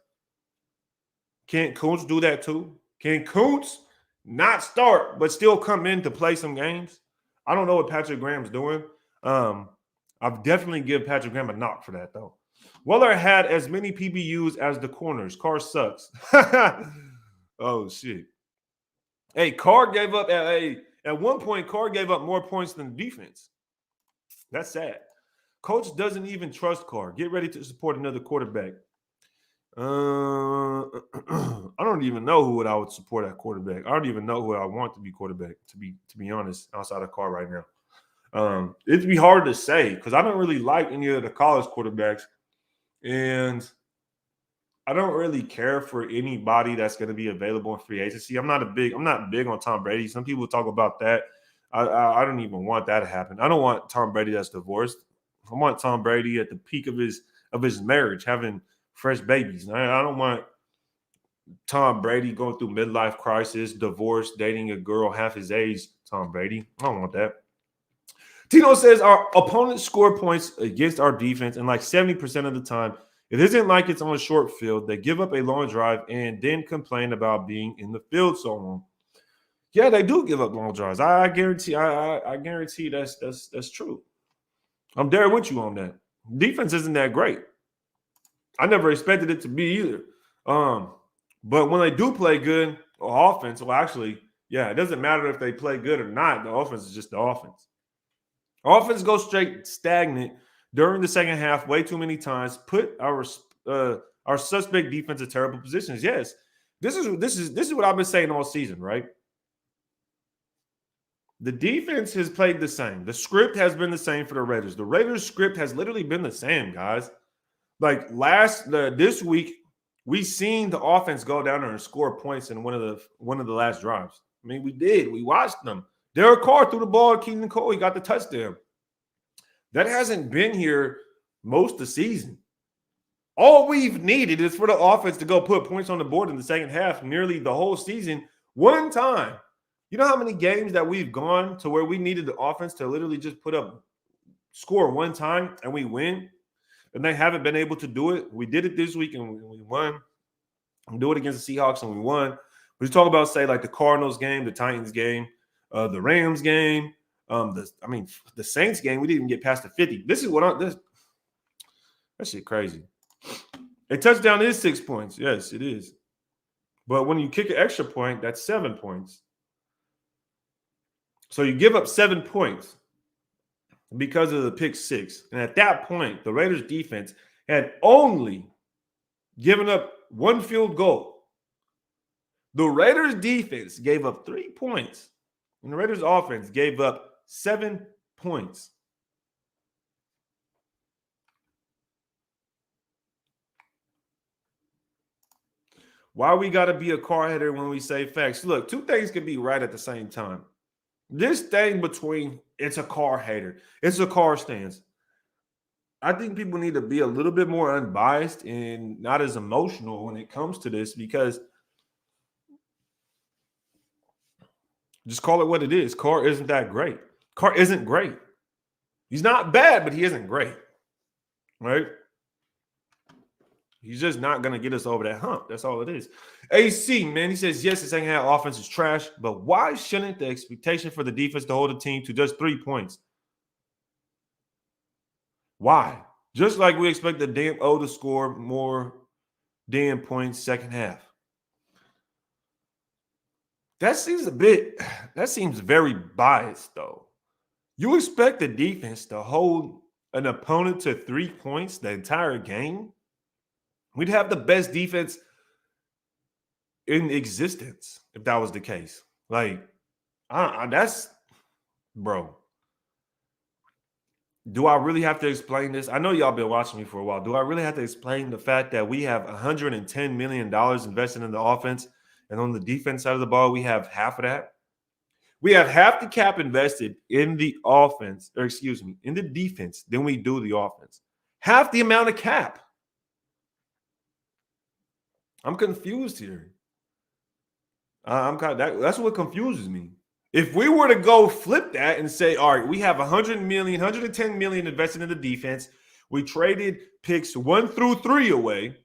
Can't Coates do that too? Can Coates not start but still come in to play some games? I don't know what Patrick Graham's doing. I've definitely give Patrick Graham a knock for that, though. Weller had as many PBUs as the corners. Carr sucks. Oh, shit. Hey, Carr gave up at one point, Carr gave up more points than the defense. That's sad. Coach doesn't even trust Carr. Get ready to support another quarterback. I don't even know who I would support at quarterback. I don't even know who I want to be quarterback, to be honest, outside of Carr right now. It'd be hard to say because I don't really like any of the college quarterbacks. And I don't really care for anybody that's going to be available in free agency. I'm not big on Tom Brady. Some people talk about that. I don't even want that to happen. I don't want Tom Brady that's divorced. I want Tom Brady at the peak of his marriage, having fresh babies. I don't want Tom Brady going through midlife crisis, divorce, dating a girl half his age. Tom Brady. I don't want that. Tino says our opponents score points against our defense, and like 70% of the time, it isn't like it's on a short field. They give up a long drive and then complain about being in the field so long. Yeah, they do give up long drives. I guarantee. I guarantee that's true. I'm there with you on that. Defense isn't that great. I never expected it to be either. But when they do play good, or offense, well, actually, yeah, it doesn't matter if they play good or not. The offense is just the offense. Offense goes straight stagnant during the second half way too many times. Put our suspect defense in terrible positions. Yes, this is what I've been saying all season, right? The defense has played the same. The script has been the same for the Raiders. The Raiders script has literally been the same, guys. Like this week, we seen the offense go down there and score points in one of the last drives. I mean, we did. We watched them. Derek Carr threw the ball to Keaton Cole. He got the touchdown. That hasn't been here most of the season. All we've needed is for the offense to go put points on the board in the second half nearly the whole season one time. You know how many games that we've gone to where we needed the offense to literally just score one time and we win? And they haven't been able to do it. We did it this week and we won. We do it against the Seahawks and we won. We talk about, say, like the Cardinals game, the Titans game, the Rams game, the Saints game. We didn't even get past the 50. That shit crazy. A touchdown is 6 points. Yes, it is. But when you kick an extra point, that's 7 points. So you give up 7 points because of the pick six. And at that point, the Raiders defense had only given up one field goal. The Raiders defense gave up 3 points, and the Raiders offense gave up 7 points. Why we got to be a car header when we say facts? Look, two things can be right at the same time. This thing between it's a car hater, it's a car stance. I think people need to be a little bit more unbiased and not as emotional when it comes to this, because just call it what it is. Carr isn't that great. Carr isn't great. He's not bad, but he isn't great, right? He's just not going to get us over that hump. That's all it is. AC, man, he says, yes, the second half offense is trash, but why shouldn't the expectation for the defense to hold the team to just 3 points? Why? Just like we expect the damn O to score more damn points second half. That seems very biased, though. You expect the defense to hold an opponent to 3 points the entire game? We'd have the best defense in existence if that was the case. Like, that's, bro. Do I really have to explain this? I know y'all been watching me for a while. Do I really have to explain the fact that we have $110 million invested in the offense, and on the defense side of the ball, we have half of that? We have half the cap invested in the offense, or excuse me, in the defense than we do the offense. Half the amount of cap. I'm confused here. I'm kind of that's what confuses me. If we were to go flip that and say, all right, we have 100 million, 110 million invested in the defense. We traded picks 1 through 3 away,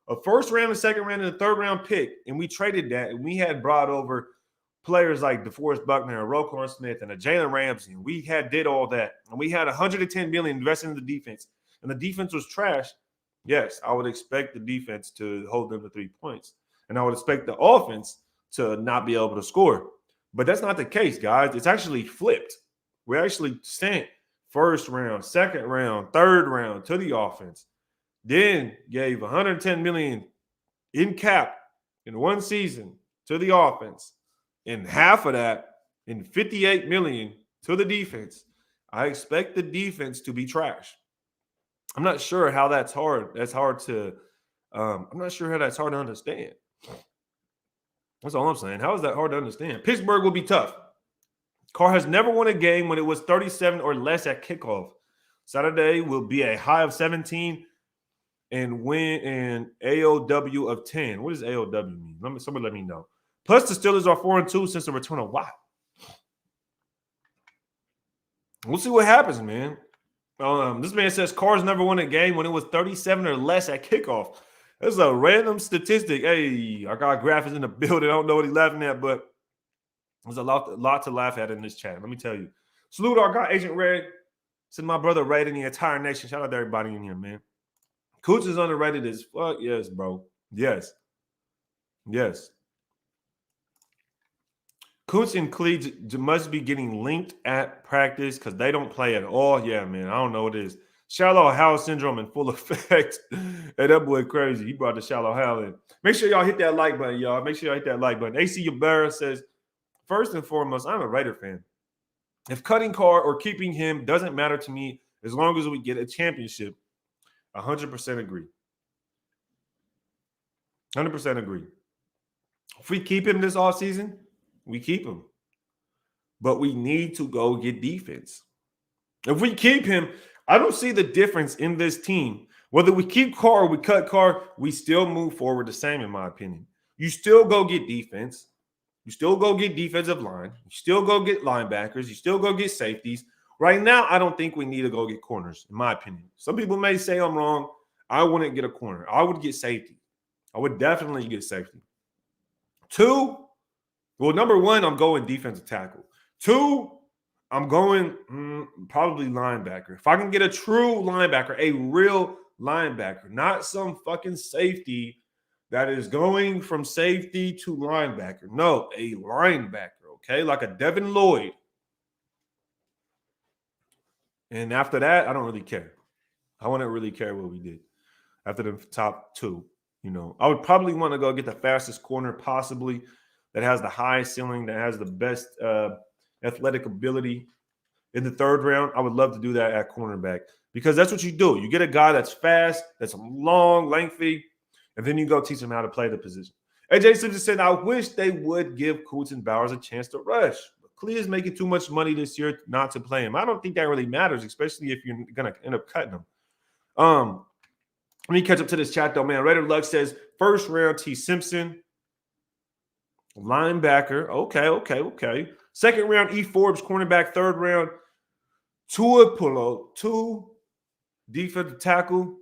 a first round, a second round, and a third round pick, and we traded that, and we had brought over players like DeForest Buckner and Roquan Smith and a Jalen Ramsey, and we had did all that, and we had 110 million invested in the defense, and the defense was trash. Yes, I would expect the defense to hold them to 3 points, and I would expect the offense to not be able to score. But that's not the case, guys. It's actually flipped. We actually sent first round, second round, third round to the offense, then gave 110 million in cap in one season to the offense, and half of that in 58 million to the defense. I expect the defense to be trash. I'm not sure how that's hard. That's hard to. I'm not sure how that's hard to understand. That's all I'm saying. How is that hard to understand? Pittsburgh will be tough. Carr has never won a game when it was 37 or less at kickoff. Saturday will be a high of 17 and win an AOW of 10. What does AOW mean? Somebody let me know. Plus, the Steelers are 4-2 since the return of Watt. We'll see what happens, man. This man says Carr's never won a game when it was 37 or less at kickoff. That's a random statistic. Hey, I got graphics in the building. I don't know what he's laughing at, but there's a lot to laugh at in this chat. Let me tell you. Salute our guy, Agent Red. Send my brother Red and the entire nation. Shout out to everybody in here, man. Cooch is underrated as fuck. Yes, bro. Yes. Yes. Cooch and Cleats must be getting linked at practice because they don't play at all. Yeah, man. I don't know what it is. Shallow Hal syndrome in full effect. Hey, that boy crazy. He brought the shallow Hal in. Make sure y'all hit that like button, y'all. Make sure y'all hit that like button. AC Yabera says, first and foremost, I'm a Raider fan. If cutting Carr or keeping him doesn't matter to me as long as we get a championship, 100% agree. 100% agree. If we keep him this offseason, we keep him. But we need to go get defense. If we keep him, I don't see the difference in this team. Whether we keep Carr or we cut Carr, we still move forward the same, in my opinion. You still go get defense. You still go get defensive line. You still go get linebackers. You still go get safeties. Right now, I don't think we need to go get corners, in my opinion. Some people may say I'm wrong. I wouldn't get a corner. I would get safety. I would definitely get safety. 2, well, number 1, I'm going defensive tackle. 2, I'm going probably linebacker. If I can get a true linebacker, a real linebacker, not some fucking safety that is going from safety to linebacker. No, a linebacker, okay? Like a Devin Lloyd. And after that, I don't really care. I wouldn't really care what we did after the top 2. You know, I would probably want to go get the fastest corner possibly that has the highest ceiling, that has the best athletic ability. In the 3rd round, I would love to do that at cornerback because that's what you do. You get a guy that's fast, that's long, lengthy, and then you go teach him how to play the position. AJ Simpson said, I wish they would give Coots and Bowers a chance to rush. But Clea is making too much money this year not to play him. I don't think that really matters, especially if you're going to end up cutting him. Let me catch up to this chat, though, man. Raider Luck says, 1st round, T. Simpson. Linebacker. Okay. 2nd round, E. Forbes, cornerback. 3rd round, Tua Pulo. 2, defensive tackle.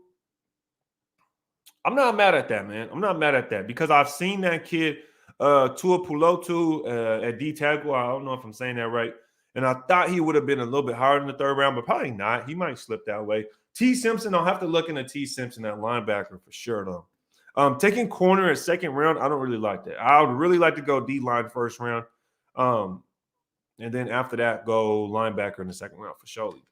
I'm not mad at that, man. I'm not mad at that because I've seen that kid, Tua Pulotu, at D tackle. I don't know if I'm saying that right. And I thought he would have been a little bit higher in the 3rd round, but probably not. He might slip that way. T. Simpson, I'll have to look into T. Simpson at linebacker for sure, though. Taking corner at 2nd round, I don't really like that. I would really like to go D-line 1st round. And then after that, go linebacker in the 2nd round for surely.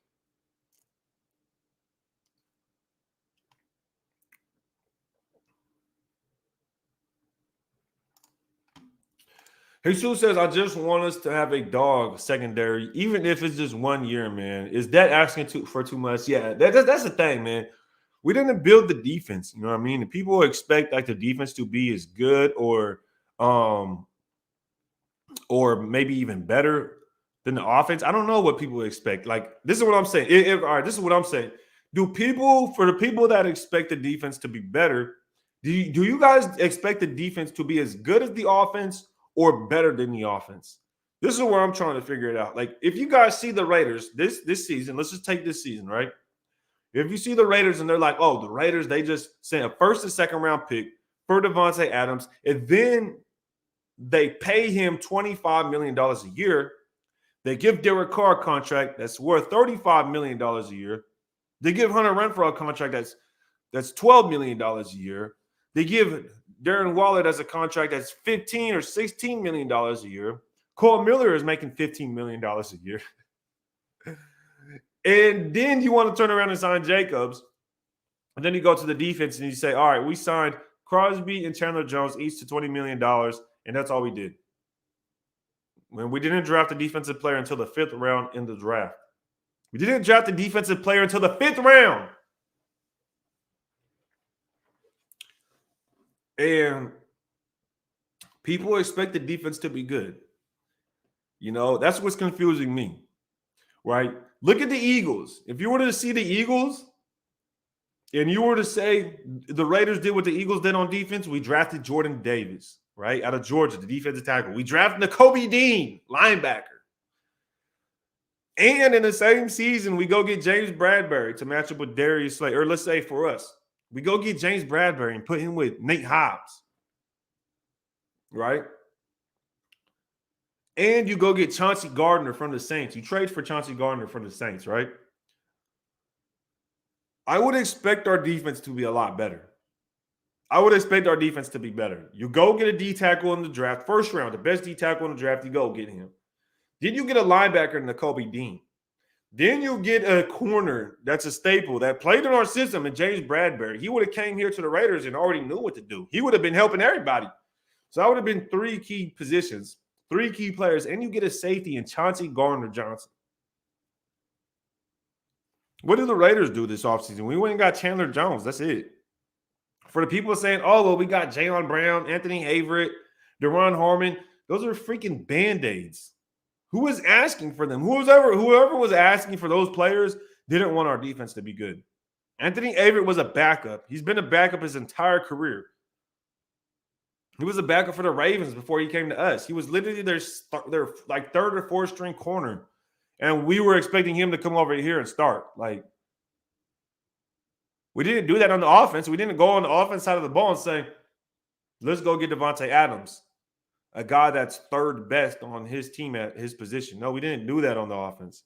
Jesus says, I just want us to have a dog secondary, even if it's just 1 year, man. Is that asking for too much? Yeah, that's the thing, man. We didn't build the defense. You know what I mean? And people expect like the defense to be as good or maybe even better than the offense. I don't know what people expect. Like, this is what I'm saying. All right, this is what I'm saying. For the people that expect the defense to be better, do you guys expect the defense to be as good as the offense or better than the offense? This is where I'm trying to figure it out. Like, if you guys see the Raiders this season, let's just take this season, right? If you see the Raiders and they're like, oh, the Raiders, they just sent a first and second round pick for Devontae Adams, and then they pay him $25 million a year. They give Derek Carr a contract that's worth $35 million a year. They give Hunter Renfrow a contract that's $12 million a year. They give Darren Waller as a contract that's $15 or $16 million a year. Cole Miller is making $15 million a year. And then you want to turn around and sign Jacobs. And then you go to the defense and you say, all right, we signed Crosby and Chandler Jones each to $20 million, and that's all we did. When we didn't draft a defensive player until the 5th round in the draft. We didn't draft a defensive player until the 5th round. And people expect the defense to be good. You know, that's what's confusing me, right? Look at the Eagles. If you were to see the Eagles and you were to say the Raiders did what the Eagles did on defense, we drafted Jordan Davis, right, out of Georgia, the defensive tackle. We drafted Nakobe Dean, linebacker. And in the same season, we go get James Bradbury to match up with Darius Slay. Or let's say for us, we go get James Bradbury and put him with Nate Hobbs, right? And you go get Chauncey Gardner from the Saints. You trade for Chauncey Gardner from the Saints, right? I would expect our defense to be a lot better. I would expect our defense to be better. You go get a D tackle in the draft, first round, the best D tackle in the draft, you go get him. Then you get a linebacker in Nakobe Dean. Then you get a corner that's a staple that played in our system in James Bradbury. He would have came here to the Raiders and already knew what to do. He would have been helping everybody. So that would have been 3 key positions, 3 key players, and you get a safety in Chauncey Gardner-Johnson. What did the Raiders do this offseason? We went and got Chandler Jones. That's it. For the people saying, oh, well, we got Jaylen Brown, Anthony Averett, Deron Harmon, those are freaking Band-Aids. Who was asking for them? Whoever was asking for those players didn't want our defense to be good. Anthony Averett was a backup. He's been a backup his entire career. He was a backup for the Ravens before he came to us. He was literally their like 3rd or 4th string corner. And we were expecting him to come over here and start. Like, we didn't do that on the offense. We didn't go on the offense side of the ball and say, let's go get Devontae Adams, a guy that's 3rd best on his team at his position. No, we didn't do that on the offense.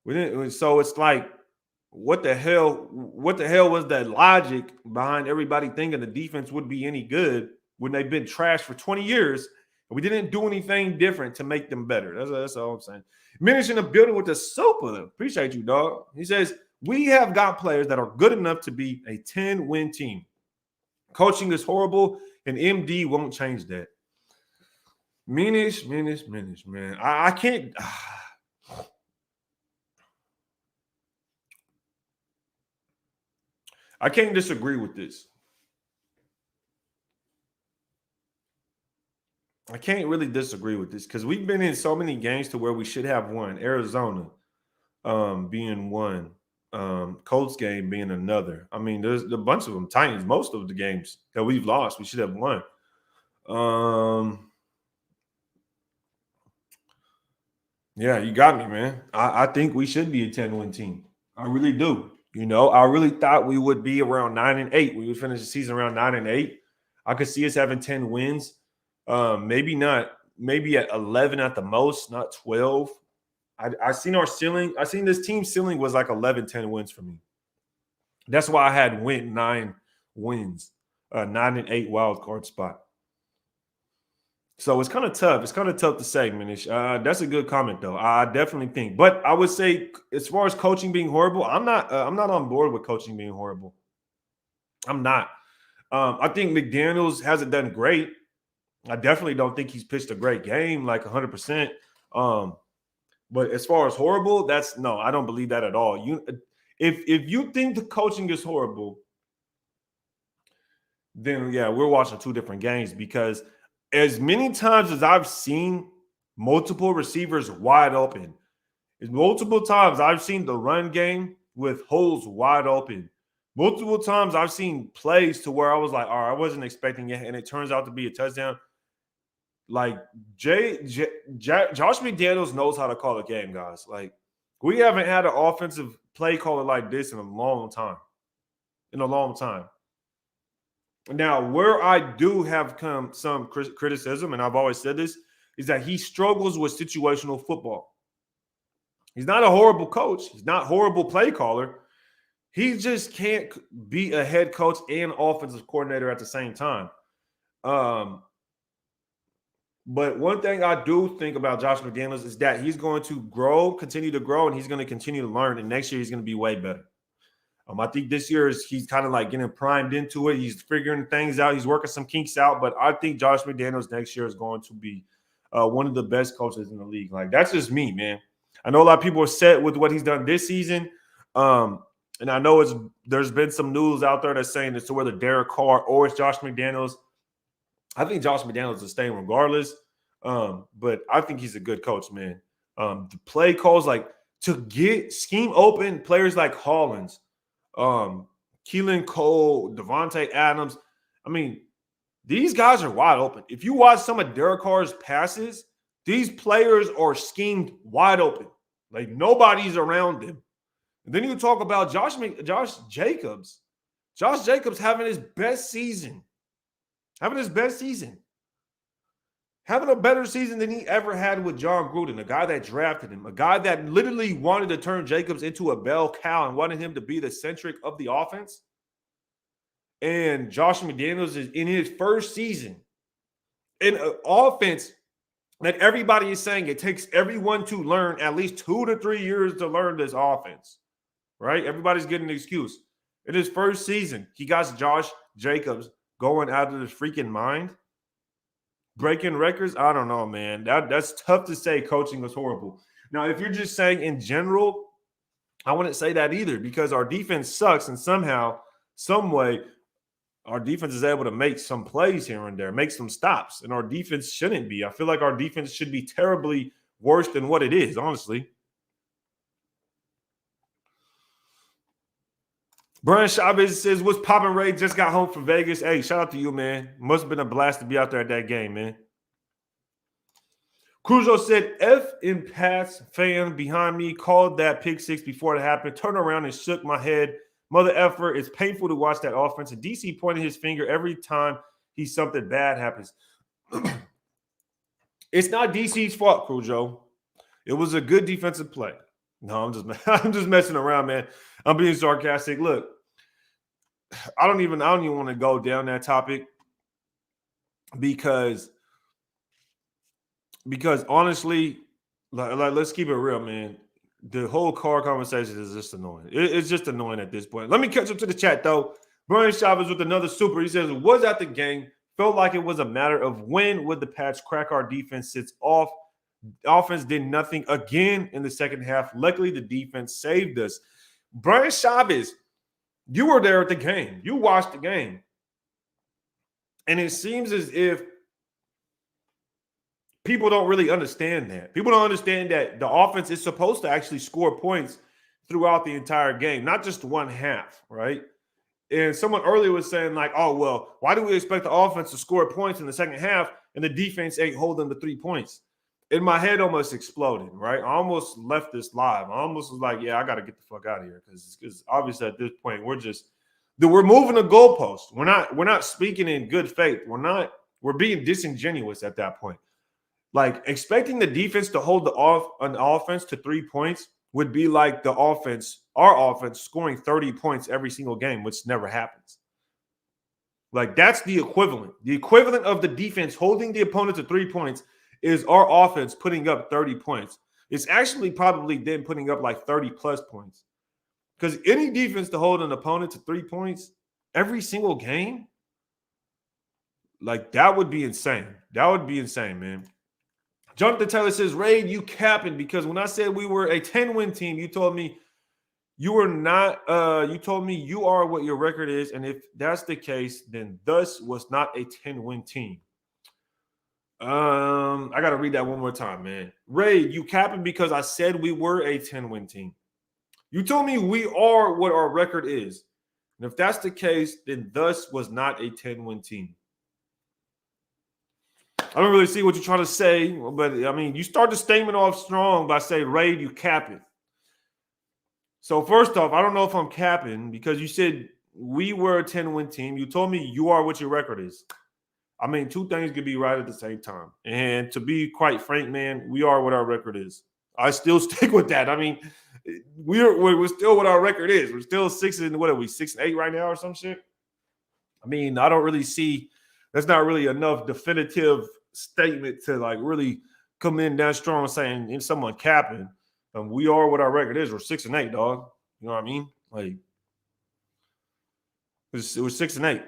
We didn't. So it's like, what the hell was that logic behind everybody thinking the defense would be any good when they've been trashed for 20 years and we didn't do anything different to make them better? That's all I'm saying. Minish in the building with the super. Appreciate you, dog. He says, we have got players that are good enough to be a 10-win team. Coaching is horrible, and MD won't change that. Minish, man. I can't. I can't disagree with this. I can't really disagree with this because we've been in so many games to where we should have won. Arizona being one, Colts game being another. I mean, there's a bunch of them. Titans, most of the games that we've lost, we should have won. Yeah, you got me, man. I think we should be a 10-win team. I really do. You know, I really thought we would be around 9-8. We would finish the season around 9-8. I could see us having 10 wins. Maybe not, maybe at 11 at the most, not 12. I seen our ceiling. I seen this team ceiling was like 11, 10 wins for me. That's why I had 9 wins, 9-8 wild card spot. So it's kind of tough. It's kind of tough to say, Minish. That's a good comment, though. I definitely think. But I would say, as far as coaching being horrible, I'm not on board with coaching being horrible. I'm not. I think McDaniels hasn't done great. I definitely don't think he's pitched a great game, like 100%. But as far as horrible, no, I don't believe that at all. If you think the coaching is horrible, then yeah, we're watching two different games, because as many times as I've seen multiple receivers wide open, as multiple times I've seen the run game with holes wide open. Multiple times I've seen plays to where I was like, all right, I wasn't expecting it, and it turns out to be a touchdown. Like Josh McDaniels knows how to call a game, guys. Like, we haven't had an offensive play caller like this in a long time. In a long time. Now, where I do have some criticism, and I've always said this, is that he struggles with situational football. He's not a horrible coach. He's not a horrible play caller. He just can't be a head coach and offensive coordinator at the same time. But one thing I do think about Josh McDaniels is that he's going to continue to grow, and he's going to continue to learn. And next year, he's going to be way better. I think this year he's kind of like getting primed into it. He's figuring things out. He's working some kinks out. But I think Josh McDaniels next year is going to be one of the best coaches in the league. Like, that's just me, man. I know a lot of people are set with what he's done this season. And I know there's been some news out there that's saying it's whether Derek Carr or it's Josh McDaniels. I think Josh McDaniels is staying regardless. But I think he's a good coach, man. The play calls, like, to get scheme open players like Hollins, Keelan Cole, Devontae Adams. I mean, these guys are wide open. If you watch some of Derek Carr's passes, these players are schemed wide open. Like, nobody's around them. And then you talk about Josh Jacobs. Josh Jacobs having his best season. Having a better season than he ever had with John Gruden, a guy that drafted him, a guy that literally wanted to turn Jacobs into a bell cow and wanted him to be the centric of the offense. And Josh McDaniels is in his first season in an offense that everybody is saying it takes everyone to learn at least 2 to 3 years to learn this offense, right? Everybody's getting an excuse. In his first season, he got Josh Jacobs going out of his freaking mind, breaking records. I don't know, man. That's tough to say coaching was horrible. Now, if you're just saying in general, I wouldn't say that either, because our defense sucks, and somehow, some way, our defense is able to make some plays here and there, make some stops, and our defense shouldn't be. I feel like our defense should be terribly worse than what it is, honestly. Brian Chavez says, what's poppin', Ray? Just got home from Vegas. Hey, shout out to you, man. Must have been a blast to be out there at that game, man. Cruzo said, F in Pats fan behind me called that pick six before it happened. Turned around and shook my head. Mother effer, it's painful to watch that offense. And DC pointed his finger every time something bad happens. It's not DC's fault, Cruzo. It was a good defensive play. No, I'm just messing around, man. I'm being sarcastic. Look, I don't even want to go down that topic because honestly, like let's keep it real, man. The whole car conversation is just annoying. It's just annoying at this point. Let me catch up to the chat, though. Brian Chavez with another super. He says, was at the game. Felt like it was a matter of when would the Pats crack our defense sits off. The offense did nothing again in the second half. Luckily, the defense saved us. Brian Chavez, you were there at the game. You watched the game. And it seems as if people don't really understand that. People don't understand that the offense is supposed to actually score points throughout the entire game, not just one half, right? And someone earlier was saying, like, oh, well, why do we expect the offense to score points in the second half and the defense ain't holding the 3 points? And my head almost exploded, right? I almost left this live. I almost was like, yeah, I got to get the fuck out of here because obviously at this point we're moving the goalpost. We're not speaking in good faith. We're being disingenuous at that point. Like, expecting the defense to hold an offense to 3 points would be like our offense scoring 30 points every single game, which never happens. Like, that's the equivalent. The equivalent of the defense holding the opponent to 3 points is our offense putting up 30 points. It's actually probably then putting up like 30-plus points. Because any defense to hold an opponent to 3 points every single game, Like, that would be insane. That would be insane, man. Jonathan Taylor says, Raid, you capping, because when I said we were a 10-win team, you told me you were not, you told me you are what your record is. And if that's the case, then thus was not a 10-win team. I got to read that one more time, man. Raid, you capping because I said we were a 10-win team. You told me we are what our record is. And if that's the case, then thus was not a 10-win team. I don't really see what you're trying to say, but I mean, you start the statement off strong by saying, Raid, you capping. So first off, I don't know if I'm capping because you said we were a 10-win team. You told me you are what your record is. I mean, two things could be right at the same time. And to be quite frank, man, we are what our record is. I still stick with that. I mean, we're still what our record is. We're still 6-8 right now or some shit? I mean, I don't really see, that's not really enough definitive statement to like really come in that strong saying in someone capping. We are what our record is. We're 6-8, dog. You know what I mean? Like, it was 6-8.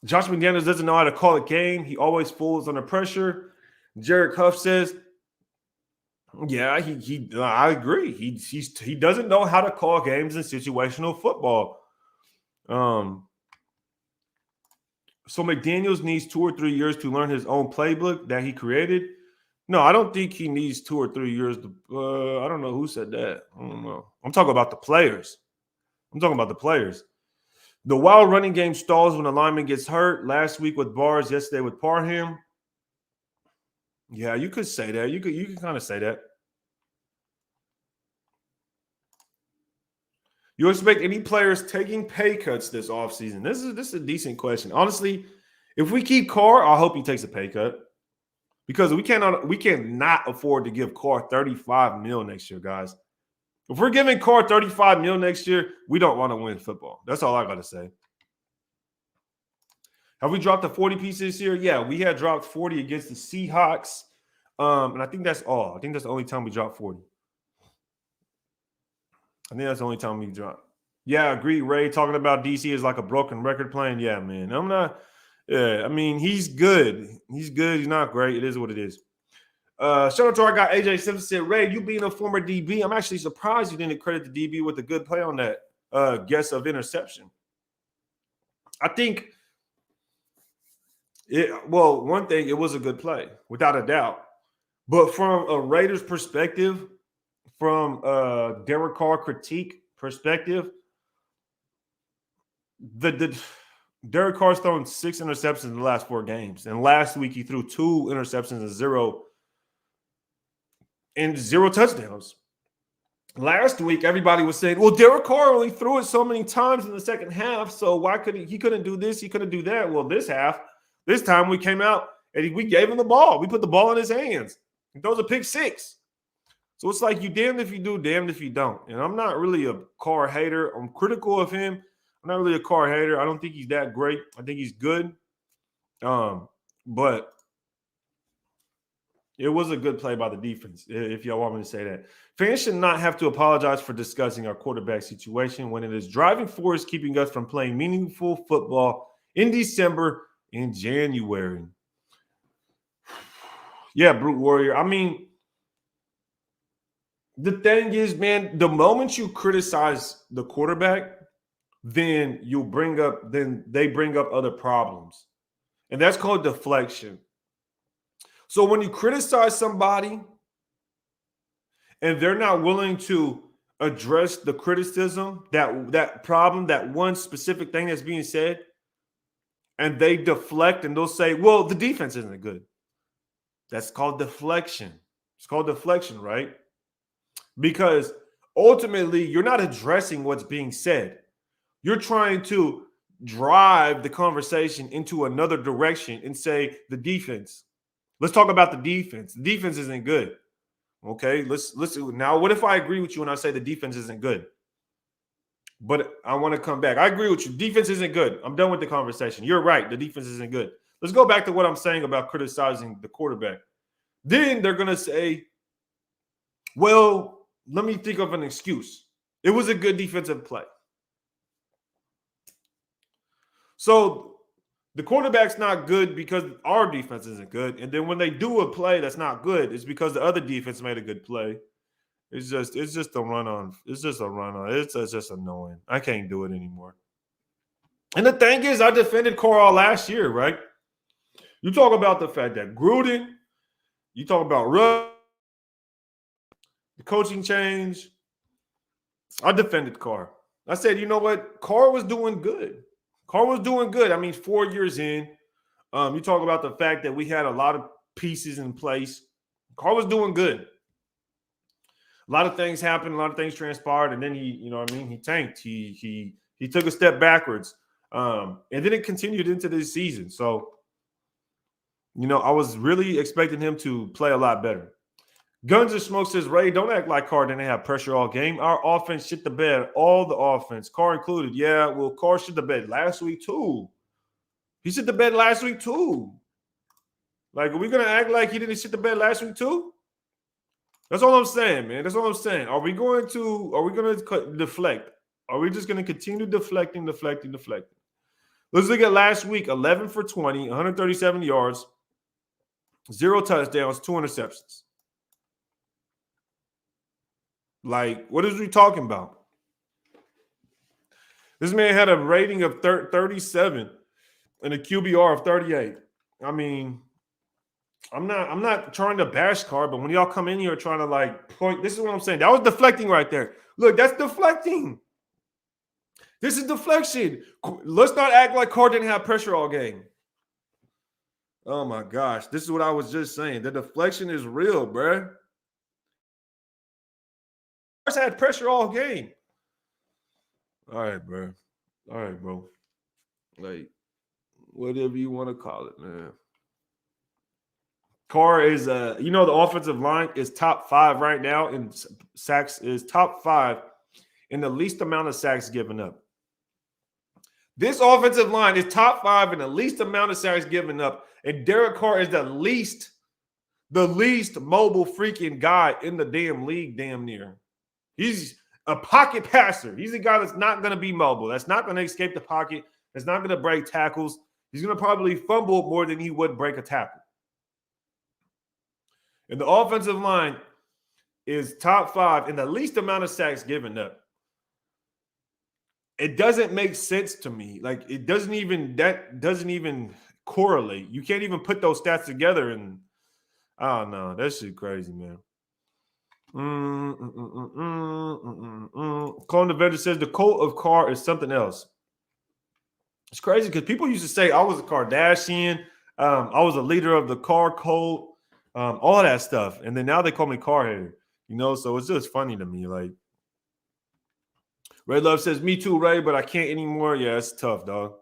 Josh McDaniels doesn't know how to call a game. He always falls under pressure. Jared Huff says, yeah, I agree. He doesn't know how to call games in situational football. So McDaniels needs 2 or 3 years to learn his own playbook that he created. No, I don't think he needs 2 or 3 years to. I don't know who said that. I don't know. I'm talking about the players. The wild running game stalls when a lineman gets hurt. Last week with Bars, yesterday with Parham. Yeah, you could say that. You could kind of say that. You expect any players taking pay cuts this offseason? This is a decent question. Honestly, if we keep Carr, I hope he takes a pay cut. Because we cannot afford to give Carr $35 million next year, guys. If we're giving Carr $35 million next year, we don't want to win football. That's all I got to say. Have we dropped the 40 piece this year? Yeah, we had dropped 40 against the Seahawks. And I think that's all. I think that's the only time we dropped 40. I think that's the only time we dropped. Yeah, I agree, Ray. Talking about DC is like a broken record playing. Yeah, man. I'm not. Yeah, I mean, he's good. He's good. He's not great. It is what it is. Shout out to our guy AJ Simpson said, Ray, you being a former DB, I'm actually surprised you didn't credit the DB with a good play on that guess of interception. I think one thing, it was a good play, without a doubt. But from a Raiders perspective, from a Derek Carr critique perspective, the Derek Carr's thrown 6 interceptions in the last 4 games. And last week he threw 2 interceptions and 0 touchdowns. Last week, everybody was saying, well, Derek Carr only threw it so many times in the second half, so why couldn't he couldn't do this, he couldn't do that. Well, this time we came out and we gave him the ball. We put the ball in his hands. He throws a pick 6. So it's like you damned if you do, damned if you don't. And I'm not really a Carr hater. I'm critical of him. I'm not really a Carr hater. I don't think he's that great. I think he's good. But it was a good play by the defense, if y'all want me to say that. Fans should not have to apologize for discussing our quarterback situation when it is driving force keeping us from playing meaningful football in December and January. Yeah, Brute Warrior. I mean, the thing is, man, the moment you criticize the quarterback, then they bring up other problems. And that's called deflection. So when you criticize somebody and they're not willing to address the criticism, that problem, that one specific thing that's being said, and they deflect and they'll say, well, the defense isn't good. That's called deflection. It's called deflection, right? Because ultimately, you're not addressing what's being said. You're trying to drive the conversation into another direction and say the defense. Let's talk about the defense. The defense isn't good. Okay, let's now. What if I agree with you and I say the defense isn't good? But I want to come back. I agree with you. Defense isn't good. I'm done with the conversation. You're right. The defense isn't good. Let's go back to what I'm saying about criticizing the quarterback. Then they're going to say, well, let me think of an excuse. It was a good defensive play. So The quarterback's not good because our defense isn't good. And then when they do a play that's not good, it's because the other defense made a good play. It's just a run on. It's just a run on. It's just annoying. I can't do it anymore. And the thing is, I defended Carr all last year, right? You talk about the fact that Gruden, you talk about Russ, the coaching change. I defended Carr. I said, you know what? Carr was doing good. Carr was doing good. I mean, 4 years in, you talk about the fact that we had a lot of pieces in place. Carr was doing good. A lot of things happened, a lot of things transpired, and then he tanked. He took a step backwards. And then it continued into this season. So, I was really expecting him to play a lot better. Guns and Smoke says, Ray, don't act like Carr didn't have pressure all game. Our offense shit the bed, all the offense, Carr included. Yeah, well, Carr shit the bed last week too. He shit the bed last week too. Like, are we going to act like he didn't shit the bed last week too? That's all I'm saying, man. That's all I'm saying. Are we going to deflect? Are we just going to continue deflecting? Let's look at last week, 11 for 20, 137 yards, 0 touchdowns, 2 interceptions. Like, what is we talking about? This man had a rating of 37 and a QBR of 38. I mean, I'm not trying to bash Carr, but when y'all come in here trying to point, this is what I'm saying. That was deflecting right there. Look, that's deflecting. This is deflection. Let's not act like Carr didn't have pressure all game. Oh my gosh, this is what I was just saying. The deflection is real, bruh. Carr had pressure all game. All right, bro. Like, whatever you want to call it, man. Carr is, the offensive line is top 5 right now in sacks, is top 5 in the least amount of sacks given up. This offensive line is top 5 in the least amount of sacks given up, and Derek Carr is the least mobile freaking guy in the damn league, damn near. He's a pocket passer. He's a guy that's not going to be mobile. That's not going to escape the pocket. That's not going to break tackles. He's going to probably fumble more than he would break a tackle. And the offensive line is top 5 in the least amount of sacks given up. It doesn't make sense to me. Like, that doesn't even correlate. You can't even put those stats together. And I don't know. That shit crazy, man. Clone the Vendor says the cult of Carr is something else. It's crazy because people used to say I was a Kardashian. I was a leader of the Carr cult. All that stuff. And then now they call me Carr hater. So it's just funny to me. Like, Ray Love says, me too, Ray, but I can't anymore. Yeah, it's tough, dog.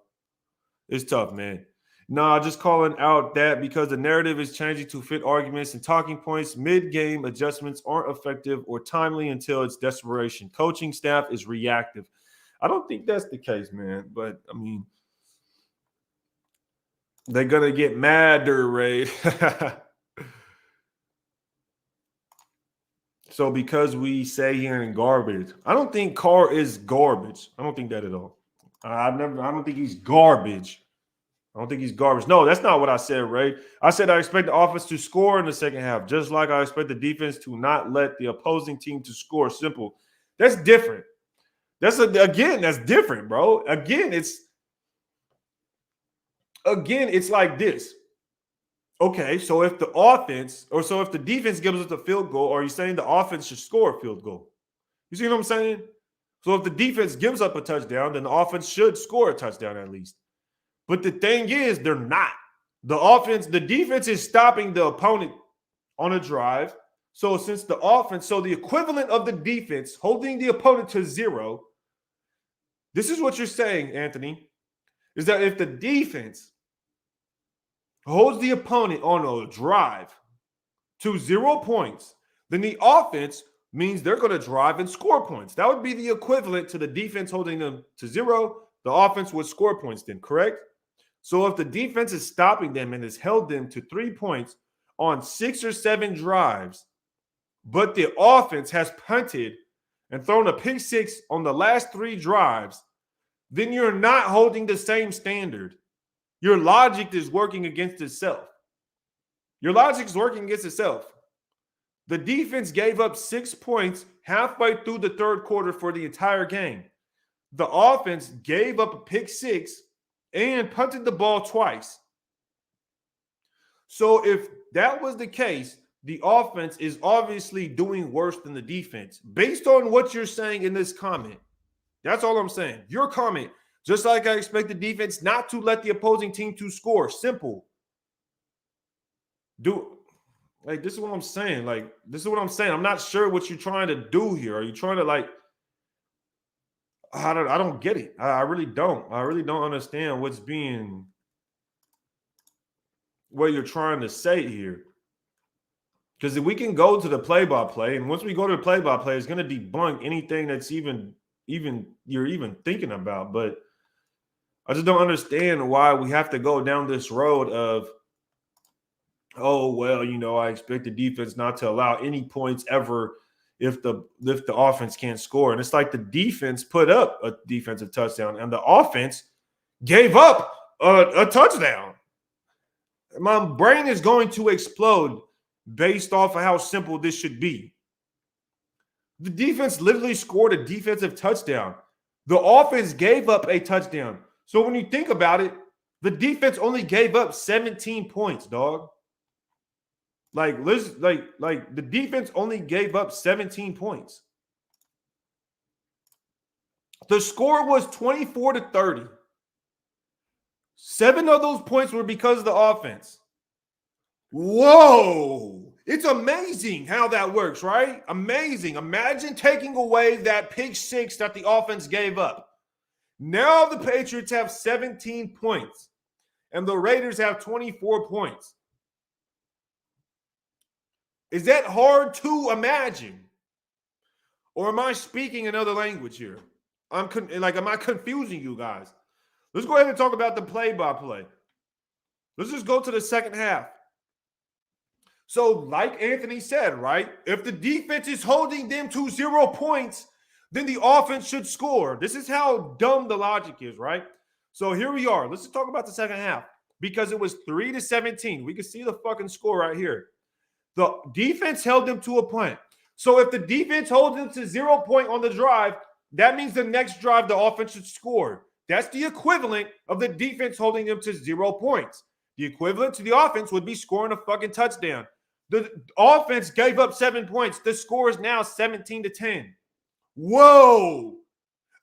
It's tough, man. Nah, just calling out that because the narrative is changing to fit arguments and talking points. Mid-game adjustments aren't effective or timely until it's desperation. Coaching staff is reactive. I don't think that's the case, man. But, I mean, they're going to get madder, Ray. So because we say here in garbage, I don't think Carr is garbage. I don't think that at all. I don't think he's garbage. No, that's not what I said, Ray. I said I expect the offense to score in the second half, just like I expect the defense to not let the opposing team to score. Simple. That's different. That's different, bro. Again, it's like this. Okay, so if the defense gives us a field goal, are you saying the offense should score a field goal? You see what I'm saying? So if the defense gives up a touchdown, then the offense should score a touchdown at least. But the thing is, they're not. The defense is stopping the opponent on a drive. So the equivalent of the defense holding the opponent to 0, this is what you're saying, Anthony, is that if the defense holds the opponent on a drive to 0 points, then the offense means they're going to drive and score points. That would be the equivalent to the defense holding them to 0. The offense would score points then, correct? So if the defense is stopping them and has held them to 3 points on 6 or 7 drives, but the offense has punted and thrown a pick 6 on the last 3 drives, then you're not holding the same standard. Your logic is working against itself. Your logic is working against itself. The defense gave up 6 points halfway through the third quarter for the entire game. The offense gave up a pick six and punted the ball twice. So if that was the case, the offense is obviously doing worse than the defense based on what you're saying in this comment. That's all I'm saying. Your comment, just like I expect the defense not to let the opposing team to score. Simple. This is what I'm saying. I'm not sure what you're trying to do here. Are you trying to I don't get it. I really don't. I really don't understand what you're trying to say here. Because if we can go to the play-by-play, and once we go to the play-by-play, it's going to debunk anything that's even you're even thinking about. But I just don't understand why we have to go down this road of, oh, well, I expect the defense not to allow any points ever if the offense can't score. And it's like the defense put up a defensive touchdown and the offense gave up a touchdown. My brain is going to explode based off of how simple this should be. The defense literally scored a defensive touchdown. The offense gave up a touchdown. So when you think about it, the defense only gave up 17 points, dog. The defense only gave up 17 points. The score was 24-30. 7 of those points were because of the offense. Whoa! It's amazing how that works, right? Amazing. Imagine taking away that pick six that the offense gave up. Now the Patriots have 17 points, and the Raiders have 24 points. Is that hard to imagine? Or am I speaking another language here? Am I confusing you guys? Let's go ahead and talk about the play-by-play. Let's just go to the second half. So like Anthony said, right? If the defense is holding them to 0 points, then the offense should score. This is how dumb the logic is, right? So here we are. Let's just talk about the second half because it was 3-17. We can see the fucking score right here. The defense held them to a point. So if the defense holds them to 0 point on the drive, that means the next drive the offense should score. That's the equivalent of the defense holding them to 0 points. The equivalent to the offense would be scoring a fucking touchdown. The offense gave up 7 points. The score is now 17-10. Whoa.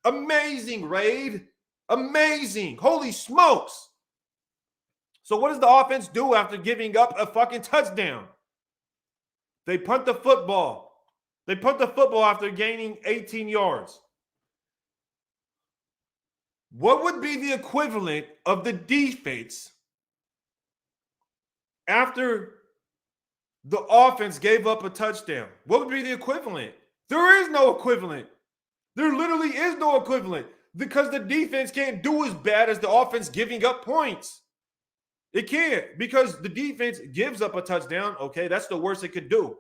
Amazing, Raid. Amazing. Holy smokes. So what does the offense do after giving up a fucking touchdown? They punt the football. They punt the football after gaining 18 yards. What would be the equivalent of the defense after the offense gave up a touchdown? What would be the equivalent? There is no equivalent. There literally is no equivalent because the defense can't do as bad as the offense giving up points. It can't because the defense gives up a touchdown. Okay, that's the worst it could do.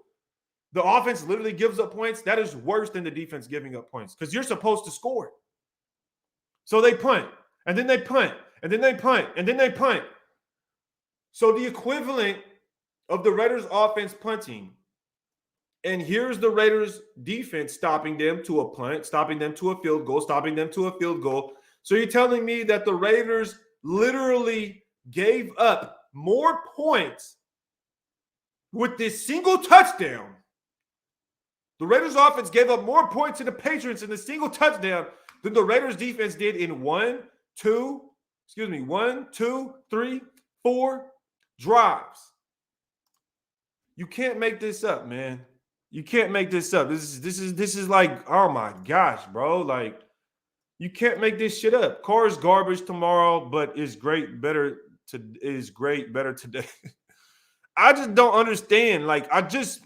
The offense literally gives up points. That is worse than the defense giving up points because you're supposed to score. So they punt, and then they punt, and then they punt, and then they punt. So the equivalent of the Raiders offense punting, and here's the Raiders defense stopping them to a punt, stopping them to a field goal, stopping them to a field goal. So you're telling me that the Raiders literally gave up more points with this single touchdown. The Raiders offense gave up more points to the Patriots in a single touchdown than the Raiders defense did in 1, 2, 3, 4 drives. You can't make this up, man. You can't make this up. This is like, oh my gosh, bro. Like, you can't make this shit up. Carr's garbage tomorrow, but is great, better today. I just don't understand. Like, I just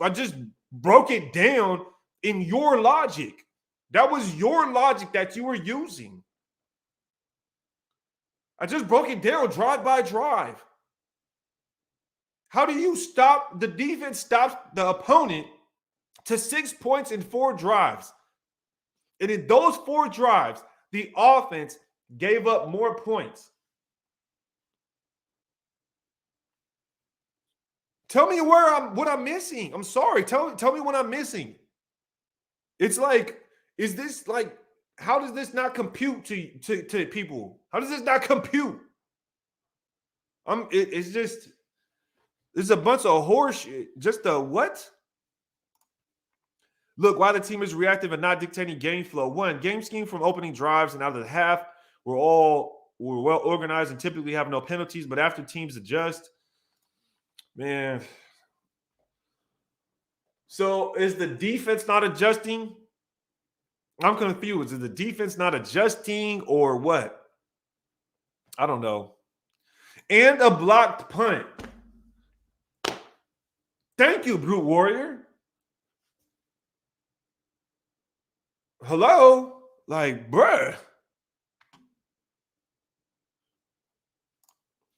broke it down in your logic. That was your logic that you were using. I just broke it down drive by drive. How do you stop? The defense stops the opponent to 6 points in 4 drives. And in those 4 drives, the offense gave up more points. Tell me what I'm missing. I'm sorry. Tell me what I'm missing. It's like, is this like, how does this not compute to people? How does this not compute? It's a bunch of horseshit. Just a what? Look, why the team is reactive and not dictating game flow. One, game scheme from opening drives and out of the half we're well organized and typically have no penalties, but after teams adjust, man. So is the defense not adjusting? I'm confused. Is the defense not adjusting or what? I don't know. And a blocked punt. Thank you, Brute Warrior. Hello? Like, bruh.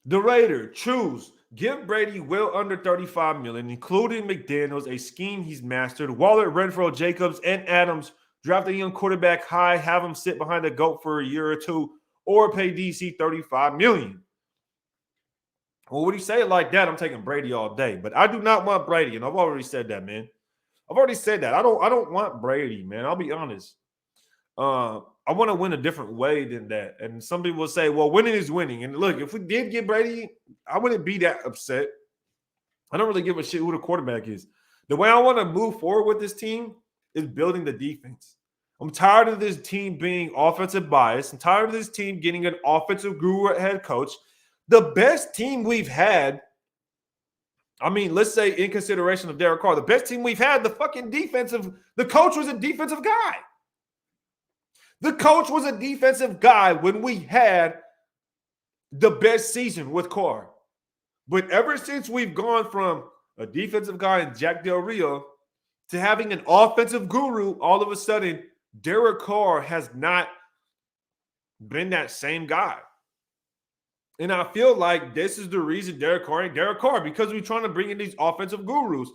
The Raider, choose. Give Brady well under $35 million, including McDaniels, a scheme he's mastered. Waller, Renfro, Jacobs, and Adams. Draft a young quarterback high, have him sit behind the GOAT for a year or two, or pay DC $35 million. Well, when you say it like that, I'm taking Brady all day. But I do not want Brady, and I've already said that, man. I've already said that. I don't want Brady, man. I'll be honest. I want to win a different way than that. And some people will say, well, winning is winning. And look, if we did get Brady, I wouldn't be that upset. I don't really give a shit who the quarterback is. The way I want to move forward with this team is building the defense. I'm tired of this team being offensive biased. I'm tired of this team getting an offensive guru at head coach. The best team we've had, I mean, let's say in consideration of Derek Carr, the best team we've had, the coach was a defensive guy. The coach was a defensive guy when we had the best season with Carr. But ever since we've gone from a defensive guy in Jack Del Rio to having an offensive guru, all of a sudden, Derek Carr has not been that same guy. And I feel like this is the reason Derek Carr ain't Derek Carr, because we're trying to bring in these offensive gurus.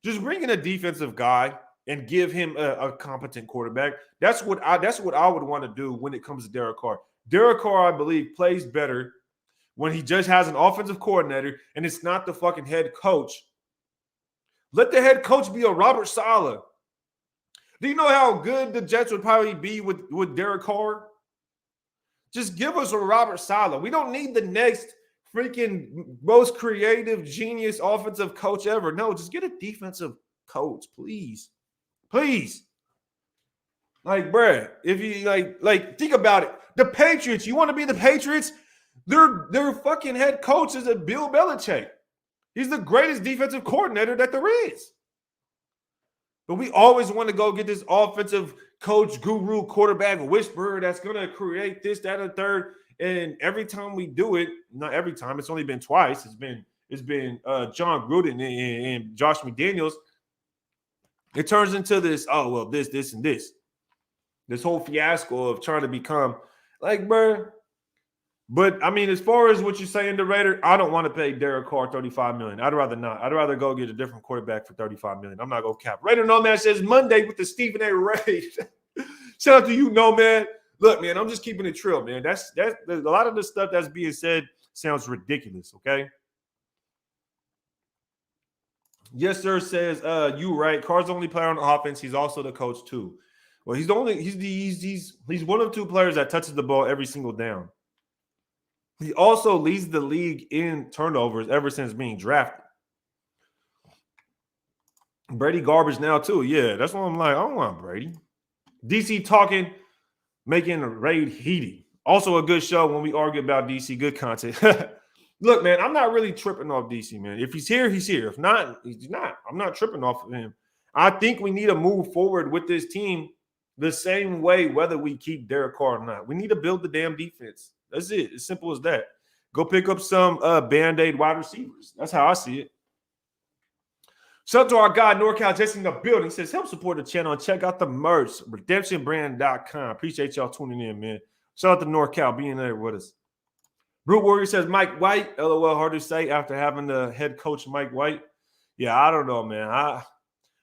Just bring in a defensive guy and give him a competent quarterback. That's what I would want to do when it comes to Derek Carr. Derek Carr, I believe, plays better when he just has an offensive coordinator and it's not the fucking head coach. Let the head coach be a Robert Saleh. Do you know how good the Jets would probably be with Derek Carr? Just give us a Robert Saleh. We don't need the next freaking most creative, genius offensive coach ever. No, just get a defensive coach, please. Please. Like, bruh, if you like think about it. The Patriots, you want to be the Patriots? Their fucking head coach is a Bill Belichick. He's the greatest defensive coordinator that there is. But we always want to go get this offensive coach, guru, quarterback, whisperer that's going to create this, that, and third. And every time we do it, not every time, it's only been twice. It's been John Gruden and Josh McDaniels. It turns into this, oh, well, this, and this. This whole fiasco of trying to become like, bro. But, I mean, as far as what you're saying, the Raider, I don't want to pay Derek Carr $35 million. I'd rather not. I'd rather go get a different quarterback for $35 million. I'm not going to cap. Raider Nomad says Monday with the Stephen A. Ray. Shout out to you, Nomad. Look, man, I'm just keeping it trill, man. That's a lot of the stuff that's being said sounds ridiculous, okay? Yes, sir, says you right. Carr's the only player on offense. He's also the coach, too. Well, he's one of two players that touches the ball every single down. He also leads the league in turnovers ever since being drafted. Brady garbage now, too. Yeah, that's why I'm like, I don't want Brady. DC talking, making the raid heaty. Also a good show when we argue about DC. Good content. Look, man, I'm not really tripping off DC, man. If he's here, he's here. If not, he's not. I'm not tripping off of him. I think we need to move forward with this team the same way, whether we keep Derek Carr or not. We need to build the damn defense. That's it. As simple as that. Go pick up some Band-Aid wide receivers. That's how I see it. Shout out to our guy, NorCal Jesse in the building. He says, help support the channel and check out the merch, redemptionbrand.com. Appreciate y'all tuning in, man. Shout out to NorCal being there with us. Brute Warrior says, Mike White. LOL, hard to say after having the head coach, Mike White. Yeah, I don't know, man.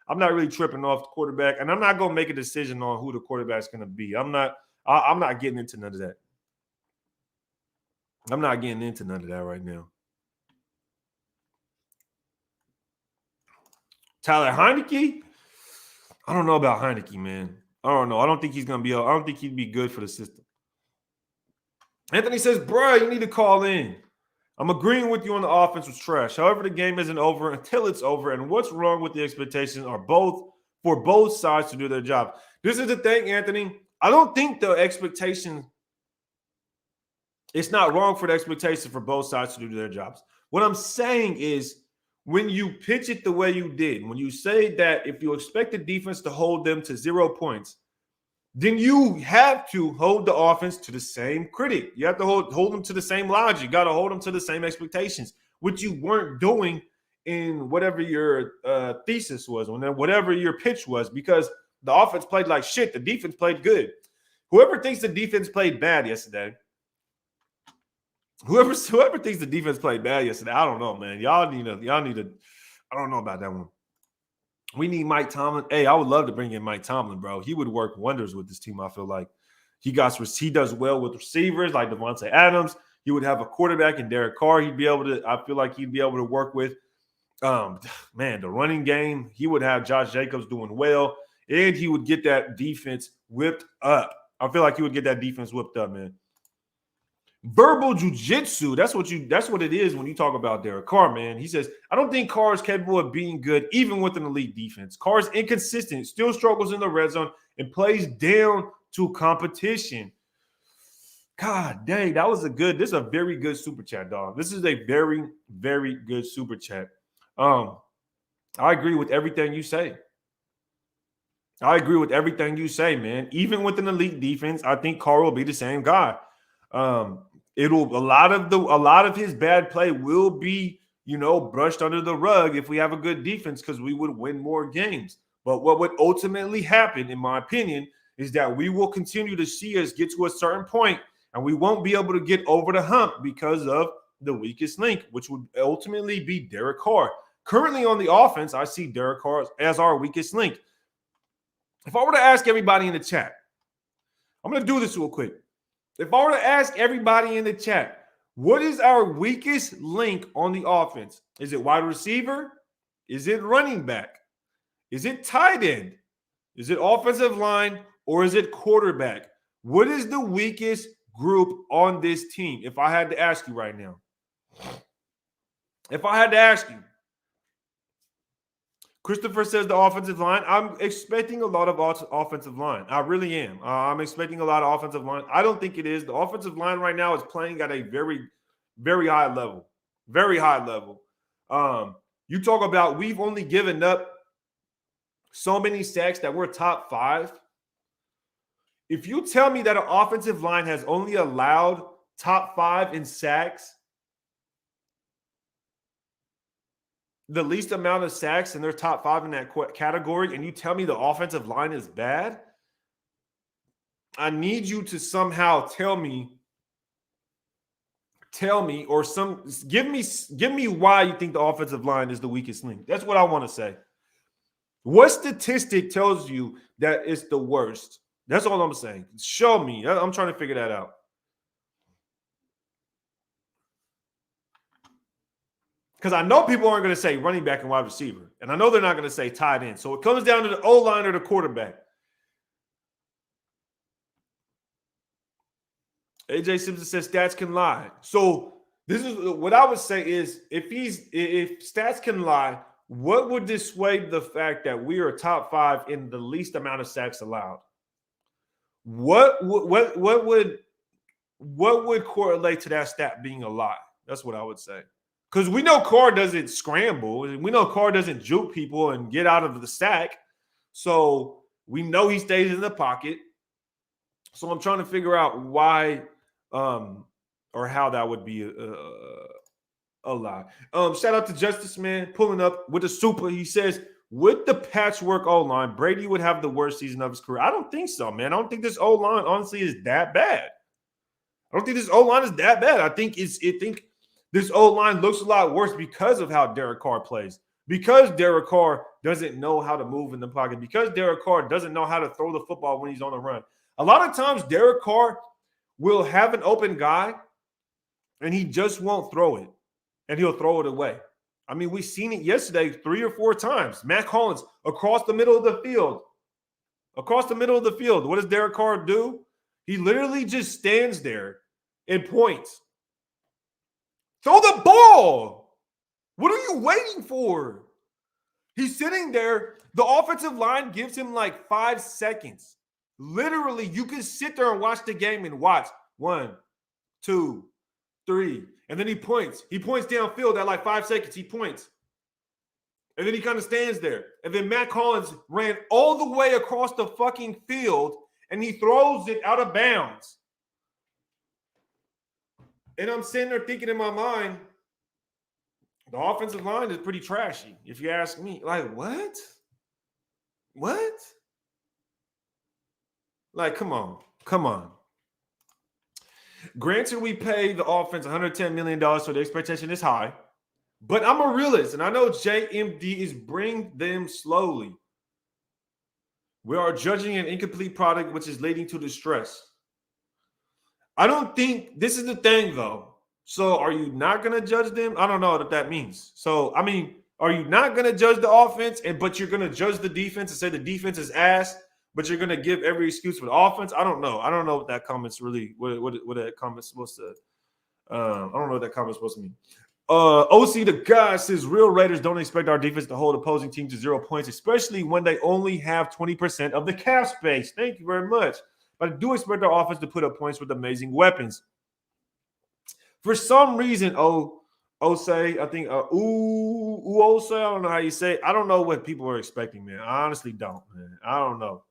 I'm not really tripping off the quarterback, and I'm not going to make a decision on who the quarterback's going to be. I'm not getting into none of that. I'm not getting into none of that right now. Tyler Heineke? I don't know about Heineke, man. I don't know. I don't think he's going to be – I don't think he'd be good for the system. Anthony says, bro, you need to call in. I'm agreeing with you on the offense was trash. However, the game isn't over until it's over, and what's wrong with the expectations are for both sides to do their job. This is the thing, Anthony. I don't think the expectation – it's not wrong for the expectation for both sides to do their jobs. What I'm saying is when you pitch it the way you did, when you say that if you expect the defense to hold them to 0 points, then you have to hold the offense to the same critic. You have to hold them to the same logic. You got to hold them to the same expectations, which you weren't doing in whatever your thesis was, whatever your pitch was, because the offense played like shit. The defense played good. Whoever thinks the defense played bad yesterday, whoever thinks the defense played bad yesterday, I don't know, man. Y'all need to. I don't know about that one. We need Mike Tomlin. Hey, I would love to bring in Mike Tomlin, bro. He would work wonders with this team. I feel like he does well with receivers like Devontae Adams. He would have a quarterback in Derek Carr. I feel like he'd be able to work with. Man, the running game. He would have Josh Jacobs doing well, and he would get that defense whipped up. I feel like he would get that defense whipped up, man. Verbal jujitsu. That's what it is when you talk about Derek Carr, man. He says, I don't think Carr is capable of being good, even with an elite defense. Carr is inconsistent, still struggles in the red zone, and plays down to competition. God dang, this is a very good super chat, dog. This is a very, very good super chat. I agree with everything you say. Man. Even with an elite defense, I think Carr will be the same guy. A lot of his bad play will be, brushed under the rug if we have a good defense, because we would win more games. But what would ultimately happen, in my opinion, is that we will continue to see us get to a certain point, and we won't be able to get over the hump because of the weakest link, which would ultimately be Derek Carr. Currently on the offense, I see Derek Carr as our weakest link. If I were to ask everybody in the chat, I'm going to do this real quick. If I were to ask everybody in the chat, what is our weakest link on the offense? Is it wide receiver? Is it running back? Is it tight end? Is it offensive line? Or is it quarterback? What is the weakest group on this team? If I had to ask you right now. Christopher says the offensive line. I'm expecting a lot of offensive line. I really am. I'm expecting a lot of offensive line. I don't think it is. The offensive line right now is playing at a very, very high level. Very high level. You talk about we've only given up so many sacks that we're top 5. If you tell me that an offensive line has only allowed top 5 in sacks, the least amount of sacks in their top 5 in that category, and you tell me the offensive line is bad, I need you to somehow tell me or give me why you think the offensive line is the weakest link. That's what I want to say. What statistic tells you that it's the worst? That's all I'm saying. Show me. I'm trying to figure that out. Because I know people aren't going to say running back and wide receiver. And I know they're not going to say tight end. So it comes down to the O-line or the quarterback. AJ Simpson says stats can lie. So this is what I would say is if stats can lie, what would dissuade the fact that we are top 5 in the least amount of sacks allowed? What would correlate to that stat being a lie? That's what I would say. Because we know Carr doesn't scramble. We know Carr doesn't juke people and get out of the sack. So we know he stays in the pocket. So I'm trying to figure out why or how that would be a lie. Shout out to Justice, man, pulling up with the super. He says, with the patchwork O-line, Brady would have the worst season of his career. I don't think so, man. I don't think this O-line, honestly, is that bad. I think this O-line looks a lot worse because of how Derek Carr plays. Because Derek Carr doesn't know how to move in the pocket. Because Derek Carr doesn't know how to throw the football when he's on the run. A lot of times, Derek Carr will have an open guy, and he just won't throw it. And he'll throw it away. I mean, we've seen it yesterday 3 or 4 times. Matt Collins across the middle of the field. Across the middle of the field. What does Derek Carr do? He literally just stands there and points. Throw the ball. What are you waiting for? He's sitting there. The offensive line gives him like 5 seconds. Literally, you can sit there and watch the game and watch. 1, 2, 3. And then he points. He points downfield at like 5 seconds. He points. And then he kind of stands there. And then Matt Collins ran all the way across the fucking field and he throws it out of bounds. And I'm sitting there thinking in my mind, the offensive line is pretty trashy, if you ask me. Like, what? What? Like, come on. Come on. Granted, we pay the offense $110 million, so the expectation is high. But I'm a realist, and I know JMD is bringing them slowly. We are judging an incomplete product, which is leading to distress. I don't think – this is the thing, though. So are you not going to judge them? I don't know what that means. So, I mean, are you not going to judge the offense, but you're going to judge the defense and say the defense is ass, but you're going to give every excuse for the offense? I don't know. I don't know what that comment's really – what that comment's supposed to I don't know what that comment's supposed to mean. OC the guy says real Raiders don't expect our defense to hold opposing teams to 0 points, especially when they only have 20% of the cap space. Thank you very much. But I do expect our offense to put up points with amazing weapons. For some reason, Ose, I think, Ose, I don't know how you say it. I don't know what people are expecting, man. I honestly don't, man. I don't know.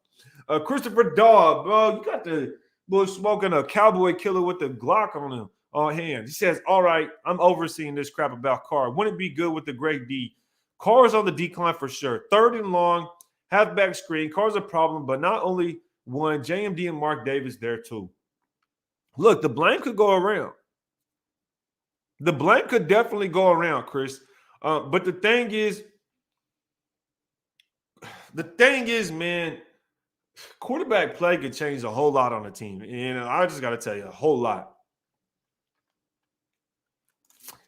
Christopher Dawg, bro, you got the boy smoking a cowboy killer with the Glock on him. On hand. He says, all right, I'm overseeing this crap about Carr. Wouldn't it be good with the great D? Carr's on the decline for sure. 3rd and long, halfback screen. Carr's a problem, but not only one, JMD and Mark Davis there too. Look, the blame could go around. The blame could definitely go around, Chris. But the thing is, man, quarterback play could change a whole lot on the team. You know, I just got to tell you, a whole lot.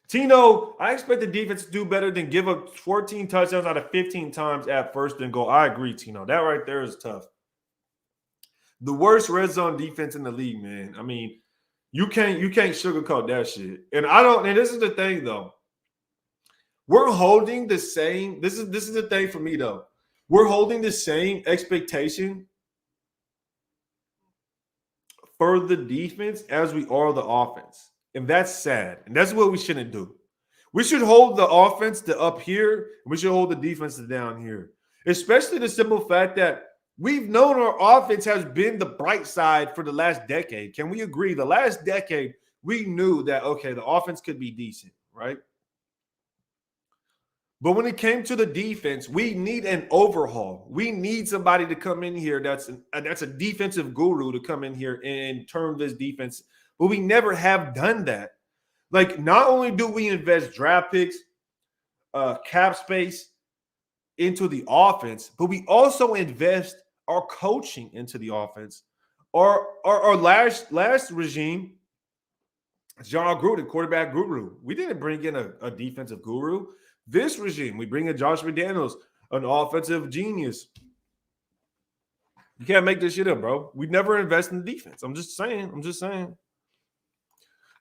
Tino, I expect the defense to do better than give up 14 touchdowns out of 15 times at first and goal. I agree, Tino. That right there is tough. The worst red zone defense in the league, man. I mean, you can't sugarcoat that shit. And this is the thing, though. We're holding the same. This is the thing for me, though. We're holding the same expectation for the defense as we are the offense. And that's sad. And that's what we shouldn't do. We should hold the offense to up here. And we should hold the defense to down here. Especially the simple fact that we've known our offense has been the bright side for the last decade. Can we agree? The last decade, we knew that, okay, the offense could be decent, right? But when it came to the defense, we need an overhaul. We need somebody to come in here that's a defensive guru to come in here and turn this defense. But we never have done that. Like, not only do we invest draft picks, cap space into the offense, but we also invest our coaching into the offense. Our last regime, John Gruden, quarterback guru. We didn't bring in a defensive guru. This regime, we bring in Josh McDaniels, an offensive genius. You can't make this shit up, bro. We never invest in the defense. I'm just saying.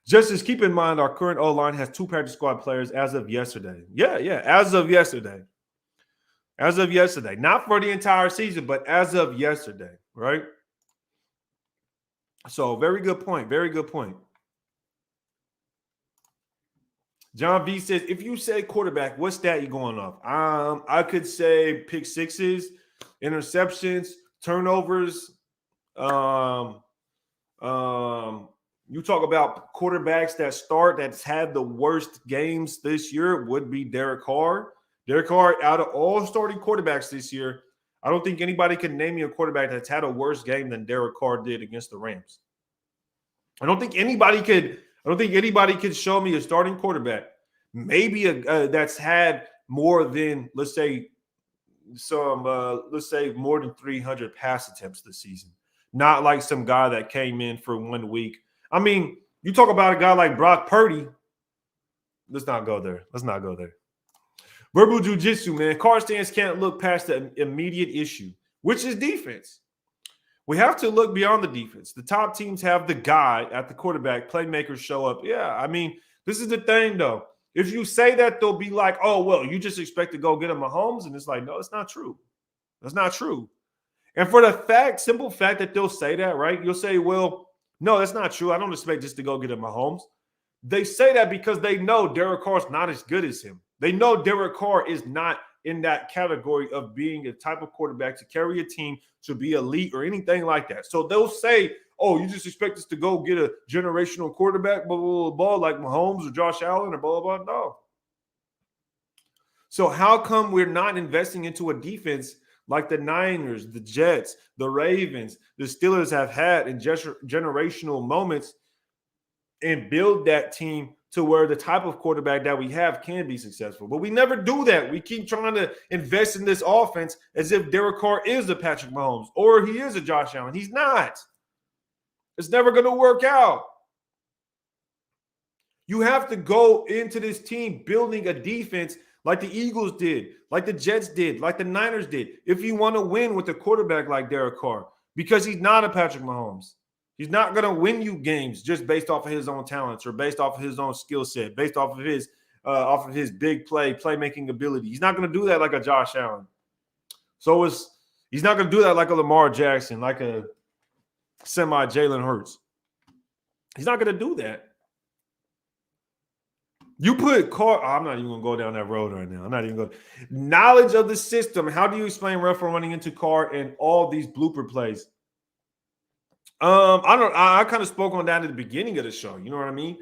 Justice, keep in mind our current O-line has 2 practice squad players as of yesterday. Yeah, as of yesterday. As of yesterday. Not for the entire season, but as of yesterday, right? So, very good point. Very good point. John B says, if you say quarterback, what stat you going off? I could say pick sixes, interceptions, turnovers. You talk about quarterbacks that's had the worst games this year would be Derek Carr. Derek Carr, out of all starting quarterbacks this year, I don't think anybody can name me a quarterback that's had a worse game than Derek Carr did against the Rams. I don't think anybody could show me a starting quarterback, maybe that's had more than, let's say more than 300 pass attempts this season. Not like some guy that came in for 1 week. I mean, you talk about a guy like Brock Purdy. Let's not go there. Verbal jujitsu, man. Car stance can't look past the immediate issue, which is defense. We have to look beyond the defense. The top teams have the guy at the quarterback. Playmakers show up. Yeah, I mean, this is the thing, though. If you say that, they'll be like, oh, well, you just expect to go get a Mahomes. And it's like, no, it's not true. That's not true. And for the simple fact that they'll say that, right? You'll say, well, no, that's not true. I don't expect just to go get a Mahomes. They say that because they know Derek Carr's not as good as him. They know Derek Carr is not in that category of being a type of quarterback to carry a team, to be elite or anything like that. So they'll say, oh, you just expect us to go get a generational quarterback, blah, blah, blah, blah, like Mahomes or Josh Allen or blah, blah, blah. No. So how come we're not investing into a defense like the Niners, the Jets, the Ravens, the Steelers have had in generational moments and build that team to where the type of quarterback that we have can be successful? But we never do that. We keep trying to invest in this offense as if Derek Carr is a Patrick Mahomes or he is a Josh Allen. He's not. It's never going to work out. You have to go into this team building a defense like the Eagles did, like the Jets did, like the Niners did, if you want to win with a quarterback like Derek Carr, because he's not a Patrick Mahomes. He's not going to win you games just based off of his own talents or based off of his own skill set, based off of his big playmaking ability. He's not going to do that like a Josh Allen. So he's not going to do that like a Lamar Jackson, like a semi-Jalen Hurts. He's not going to do that. You put Carr. I'm not even going to go down that road right now. I'm not even going to. Knowledge of the system. How do you explain Renfrow running into Carr and all these blooper plays? I kind of spoke on that at the beginning of the show. You know what I mean?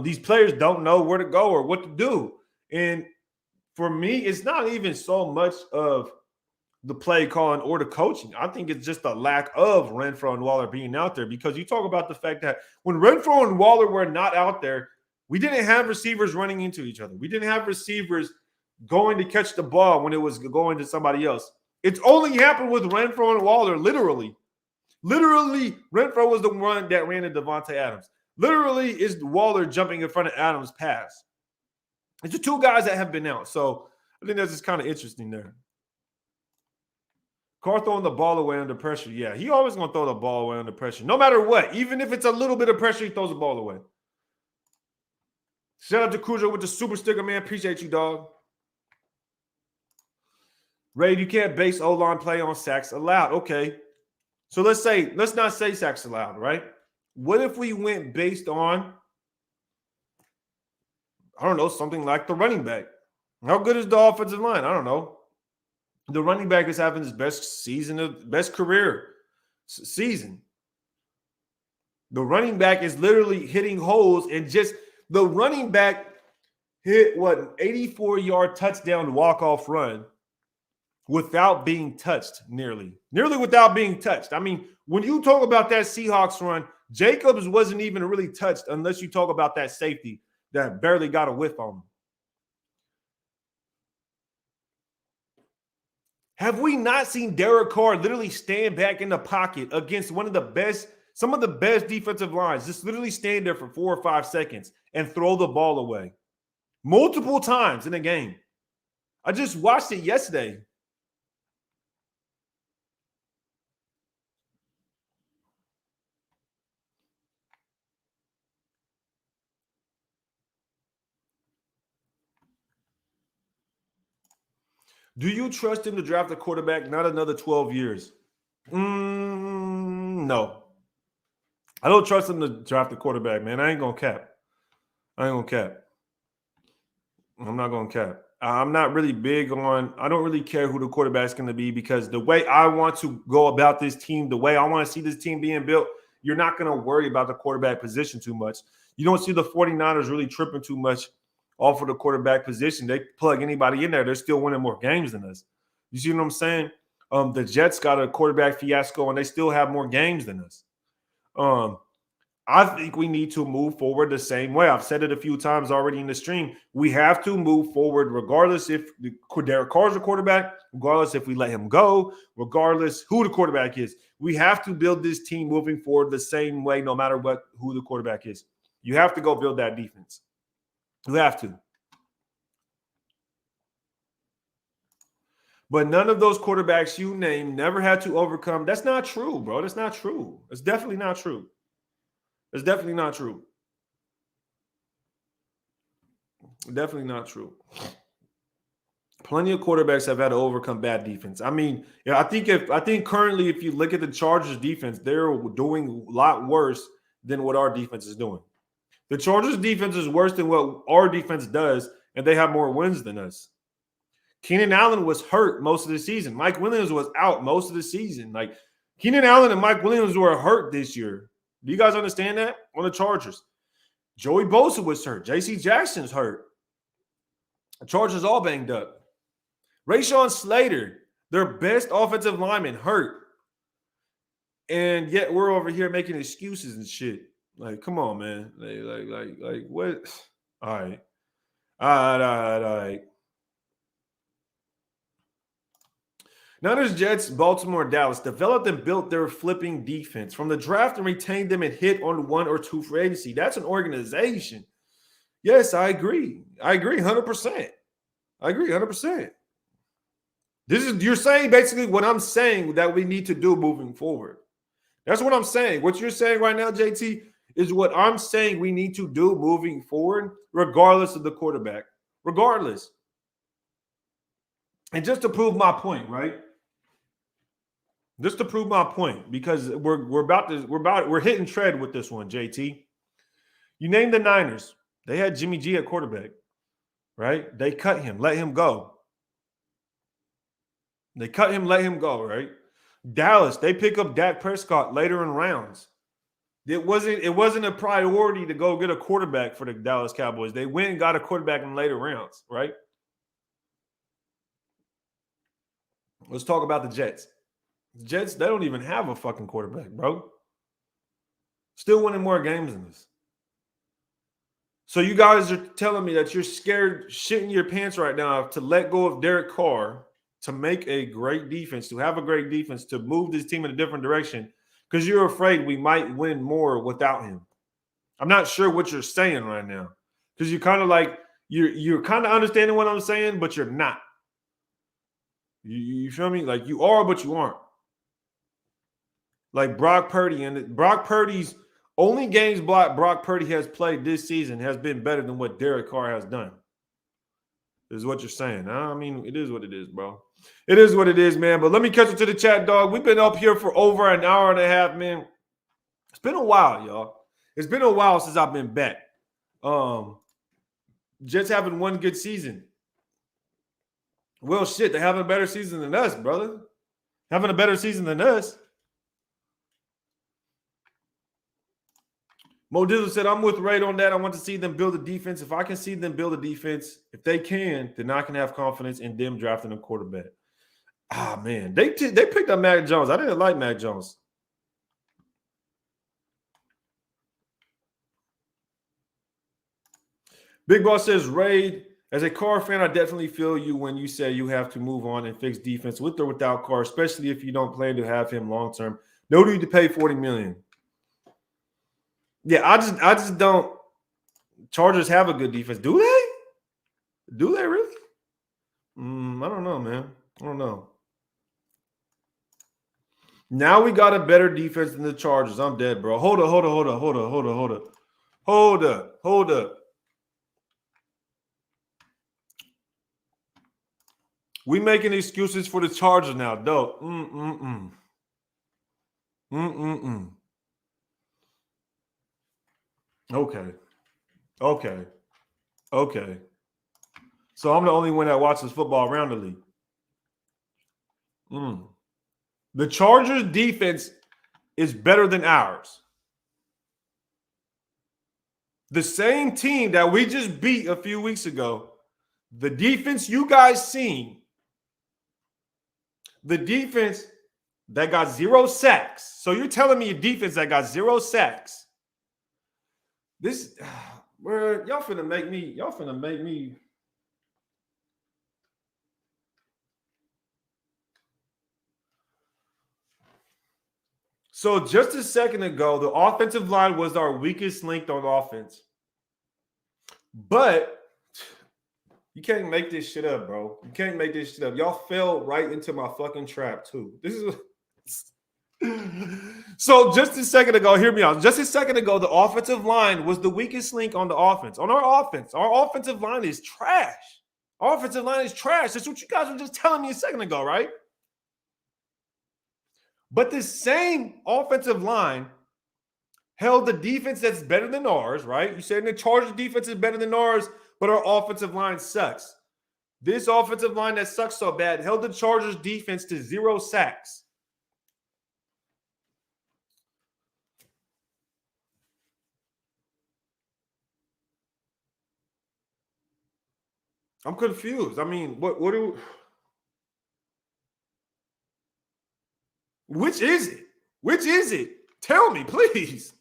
These players don't know where to go or what to do. And for me, it's not even so much of the play calling or the coaching. I think it's just a lack of Renfrow and Waller being out there, because you talk about the fact that when Renfrow and Waller were not out there, we didn't have receivers running into each other. We didn't have receivers going to catch the ball when it was going to somebody else. It's only happened with Renfrow and Waller, literally. Literally, Renfrow was the one that ran to Devontae Adams. Literally, is Waller jumping in front of Adams' pass. It's the two guys that have been out. So I think that's just kind of interesting there. Carr throwing the ball away under pressure. Yeah, he always going to throw the ball away under pressure. No matter what. Even if it's a little bit of pressure, he throws the ball away. Shout out to Cujo with the super sticker, man. Appreciate you, dog. Ray, you can't base O-line play on sacks allowed. Okay. So let's not say sacks allowed, right? What if we went based on, I don't know, something like the running back? How good is the offensive line? I don't know. The running back is having his best career season. The running back is literally hitting holes, and just the running back hit an 84-yard touchdown walk-off run without being touched, nearly without being touched. I mean, when you talk about that Seahawks run, Jacobs wasn't even really touched unless you talk about that safety that barely got a whiff on him. Have we not seen Derek Carr literally stand back in the pocket against some of the best defensive lines, just literally stand there for 4 or 5 seconds and throw the ball away multiple times in a game? I just watched it yesterday. Do you trust him to draft a quarterback? Not another 12 years. No. I don't trust him to draft a quarterback, man. I ain't going to cap. I'm not going to cap. I'm not really big on – I don't really care who the quarterback's going to be, because the way I want to go about this team, the way I want to see this team being built, you're not going to worry about the quarterback position too much. You don't see the 49ers really tripping too much off of the quarterback position. They plug anybody in there, they're still winning more games than us. You see what I'm saying? The Jets got a quarterback fiasco, and they still have more games than us. I think we need to move forward the same way. I've said it a few times already in the stream. We have to move forward regardless if Derek Carr's a quarterback, regardless if we let him go, regardless who the quarterback is. We have to build this team moving forward the same way, no matter who the quarterback is. You have to go build that defense. You have to. But none of those quarterbacks you name never had to overcome. That's not true, bro. That's not true. It's definitely not true. It's definitely not true. Definitely not true. Plenty of quarterbacks have had to overcome bad defense. I mean, yeah, I think currently, if you look at the Chargers defense, they're doing a lot worse than what our defense is doing. The Chargers defense is worse than what our defense does, and they have more wins than us. Keenan Allen was hurt most of the season. Mike Williams was out most of the season. Like, Keenan Allen and Mike Williams were hurt this year. Do you guys understand that? On the Chargers. Joey Bosa was hurt. J.C. Jackson's hurt. The Chargers all banged up. Rashawn Slater, their best offensive lineman, hurt. And yet we're over here making excuses and shit. Like, come on, man. Like what? All right. All right. Niners, Jets, Baltimore, Dallas developed and built their flipping defense from the draft and retained them and hit on 1 or 2 free agency. That's an organization. Yes, I agree. I agree 100%. I agree 100%. You're saying basically what I'm saying that we need to do moving forward. That's what I'm saying. What you're saying right now, JT, is what I'm saying we need to do moving forward, regardless of the quarterback. Regardless. And just to prove my point, right? Just to prove my point, because we're hitting tread with this one, JT. You named the Niners. They had Jimmy G at quarterback, right? They cut him, let him go. They cut him, let him go, right? Dallas, they pick up Dak Prescott later in rounds. It wasn't a priority to go get a quarterback for the Dallas Cowboys. They went and got a quarterback in later rounds, right? Let's talk about the Jets. The Jets, they don't even have a fucking quarterback, bro. Still winning more games than us. So you guys are telling me that you're scared shitting your pants right now to let go of Derek Carr, to make a great defense, to have a great defense, to move this team in a different direction, because you're afraid we might win more without him. I'm not sure what you're saying right now, because you're kind of like, you're kind of understanding what I'm saying, but you're not. You feel me? Like, you are, but you aren't. Like Brock Purdy, and Brock Purdy's only games Brock Purdy has played this season has been better than what Derek Carr has done. Is what you're saying. I mean, it is what it is, bro. It is what it is, man. But let me catch you to the chat, dog. We've been up here for over an hour and a half, man. It's been a while, y'all. It's been a while since I've been back. Jets having one good season. Well, shit, they're having a better season than us, brother. Having a better season than us. Mo Dizzle said, I'm with Ray on that. I want to see them build a defense. If I can see them build a defense, if they can, then I can have confidence in them drafting a quarterback. Ah, man. They picked up Mac Jones. I didn't like Mac Jones. Big Boss says, Ray, as a Carr fan, I definitely feel you when you say you have to move on and fix defense with or without Carr, especially if you don't plan to have him long-term. No need to pay $40 million. Yeah, I just don't. Chargers have a good defense. Do they? Do they really? I don't know, man. I don't know. Now we got a better defense than the Chargers. I'm dead, bro. Hold up. We making excuses for the Chargers now, though. Okay. So I'm the only one that watches football around the league. The Chargers defense is better than ours. The same team that we just beat a few weeks ago, the defense you guys seen, the defense that got 0 sacks. So you're telling me a defense that got 0 sacks. This, bro, y'all finna make me. So just a second ago, the offensive line was our weakest link on offense. But You can't make this shit up, bro. You can't make this shit up. Y'all fell right into my fucking trap, too. This is. So just a second ago, hear me out. Just a second ago, the offensive line was the weakest link on the offense. On our offense, our offensive line is trash. Our offensive line is trash. That's what you guys were just telling me a second ago, right? But this same offensive line held the defense that's better than ours, right? You said the Chargers defense is better than ours, but our offensive line sucks. This offensive line that sucks so bad held the Chargers defense to 0 sacks. I'm confused. I mean, what do which is it? Which is it? Tell me, please.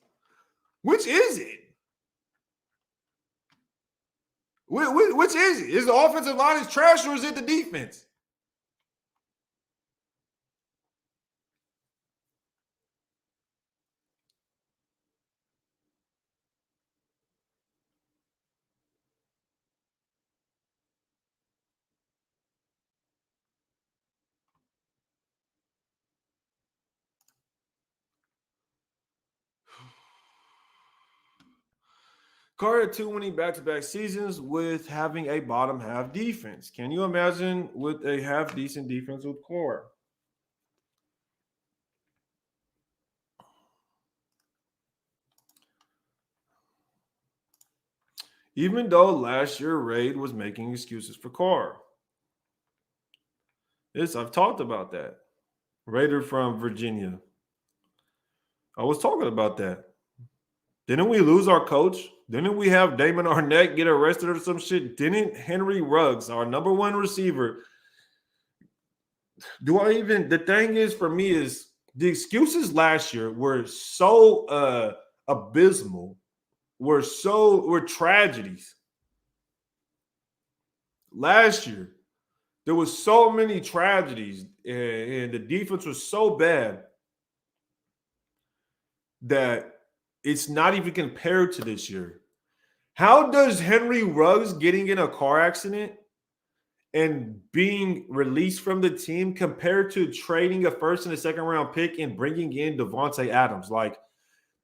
Which is it? Which is it? Is the offensive line is trash or is it the defense? Carr had 2 winning back-to-back seasons with having a bottom half defense. Can you imagine with a half decent defense with Carr? Even though last year Raid was making excuses for Carr. Yes, I've talked about that. Raider from Virginia. I was talking about that. Didn't we lose our coach? Didn't we have Damon Arnett get arrested or some shit? Didn't Henry Ruggs, our number one receiver, the thing is for me is the excuses last year were so abysmal, were tragedies. Last year, there was so many tragedies, and the defense was so bad that it's not even compared to this year. How does Henry Ruggs getting in a car accident and being released from the team compared to trading a first and a second round pick and bringing in Devontae Adams? Like,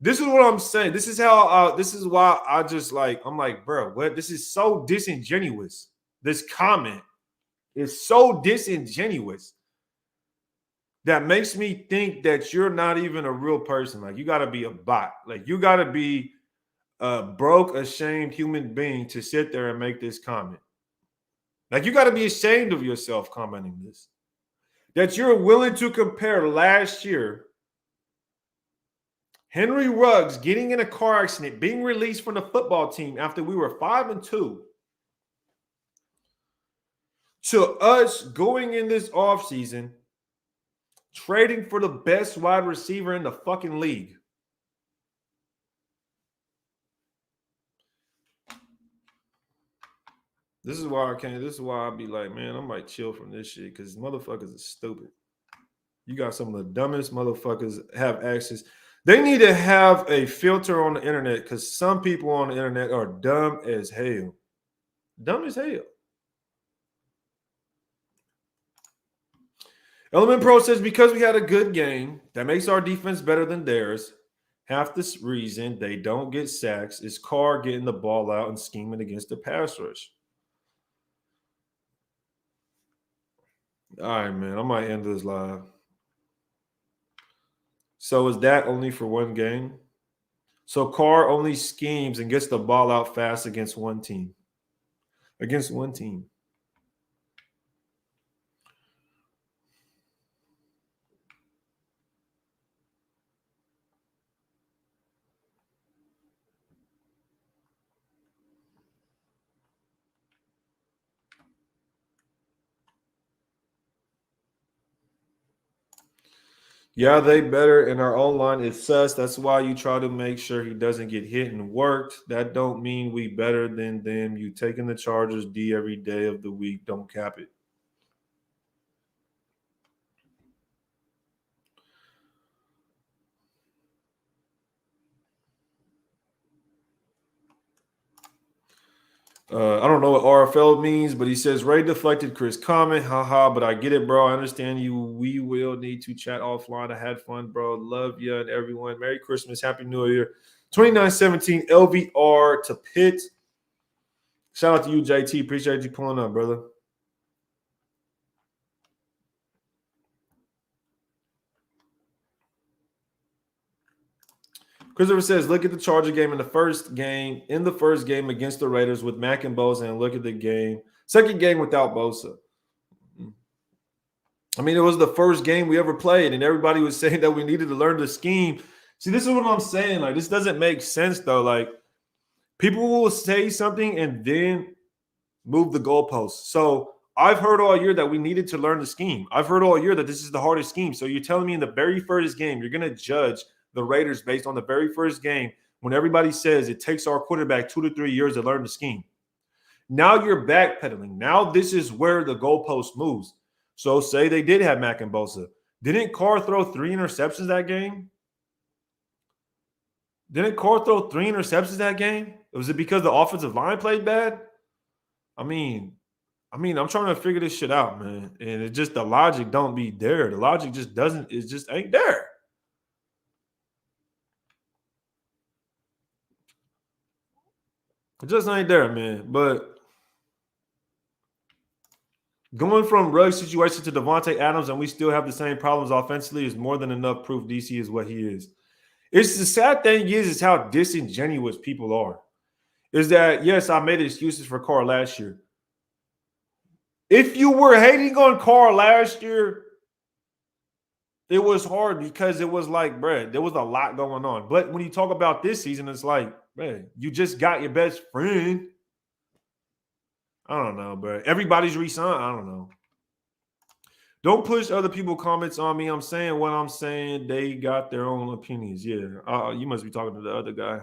this is what I'm saying. This is how. This is why I just like. I'm like, bro, what? This is so disingenuous. This comment is so disingenuous that makes me think that you're not even a real person. Like, you got to be a bot. Like, you got to be a broke, ashamed human being to sit there and make this comment. Like, you got to be ashamed of yourself commenting this. That you're willing to compare last year, Henry Ruggs getting in a car accident, being released from the football team after we were 5-2, to us going in this offseason, trading for the best wide receiver in the fucking league. This is why I can't. This is why I be like, man, I might chill from this shit because motherfuckers are stupid. You got some of the dumbest motherfuckers have access. They need to have a filter on the internet because some people on the internet are dumb as hell. Dumb as hell. Element Pro says because we had a good game, that makes our defense better than theirs. Half the reason they don't get sacks is Carr getting the ball out and scheming against the pass rush. All right, man. I might end this live. So is that only for one game? So Carr only schemes and gets the ball out fast against one team. Against one team. Yeah, they better, and our own line is sus. That's why you try to make sure he doesn't get hit and worked. That don't mean we better than them. You taking the Chargers D every day of the week. Don't cap it. I don't know what RFL means, but he says Ray deflected Chris comment. Haha, but I get it, bro. I understand you. We will need to chat offline. I had fun, bro. Love you and everyone. Merry Christmas. Happy New Year. 2917 LVR to Pitt. Shout out to you, JT. Appreciate you pulling up, brother. Christopher says, look at the Charger game in the first game against the Raiders with Mack and Bosa, and look at the second game without Bosa. I mean, it was the first game we ever played, and everybody was saying that we needed to learn the scheme. See, this is what I'm saying. Like, this doesn't make sense, though. Like, people will say something and then move the goalposts. So I've heard all year that we needed to learn the scheme. I've heard all year that this is the hardest scheme. So you're telling me in the very first game, you're going to judge the Raiders based on the very first game when everybody says it takes our quarterback 2 to 3 years to learn the scheme. Now you're backpedaling. Now this is where the goalpost moves. So say they did have Mack and Bosa. Didn't Carr throw 3 interceptions that game? Was it because the offensive line played bad? I mean, I'm trying to figure this shit out, man. And it just, the logic don't be there. The logic just doesn't, it just ain't there. It just ain't there, man. But going from Ruggs situation to Devontae Adams and we still have the same problems offensively is more than enough proof DC is what he is. It's the sad thing is how disingenuous people are. Is that, yes, I made excuses for Carr last year. If you were hating on Carr last year, it was hard because it was like, bruh, there was a lot going on. But when you talk about this season, it's like, man, you just got your best friend. I don't know, bro. Everybody's re-signed. I don't know. Don't push other people's comments on me. I'm saying what I'm saying. They got their own opinions. Yeah. You must be talking to the other guy.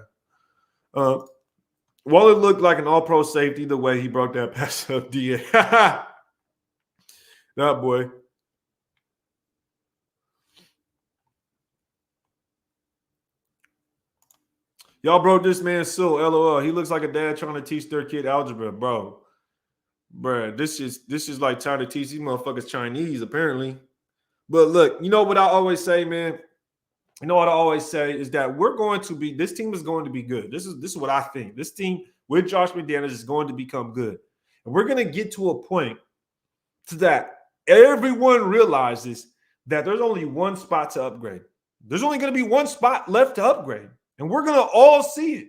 Waller looked like an all-pro safety the way he broke that pass up DA. That boy. Y'all broke this man so LOL. He looks like a dad trying to teach their kid algebra, bro. Bruh, this is like trying to teach these motherfuckers Chinese, apparently. But look, you know what I always say, man? You know what I always say is that this team is going to be good. This is what I think. This team with Josh McDaniels is going to become good. And we're going to get to a point to that everyone realizes that there's only one spot to upgrade. There's only going to be one spot left to upgrade. And we're going to all see it.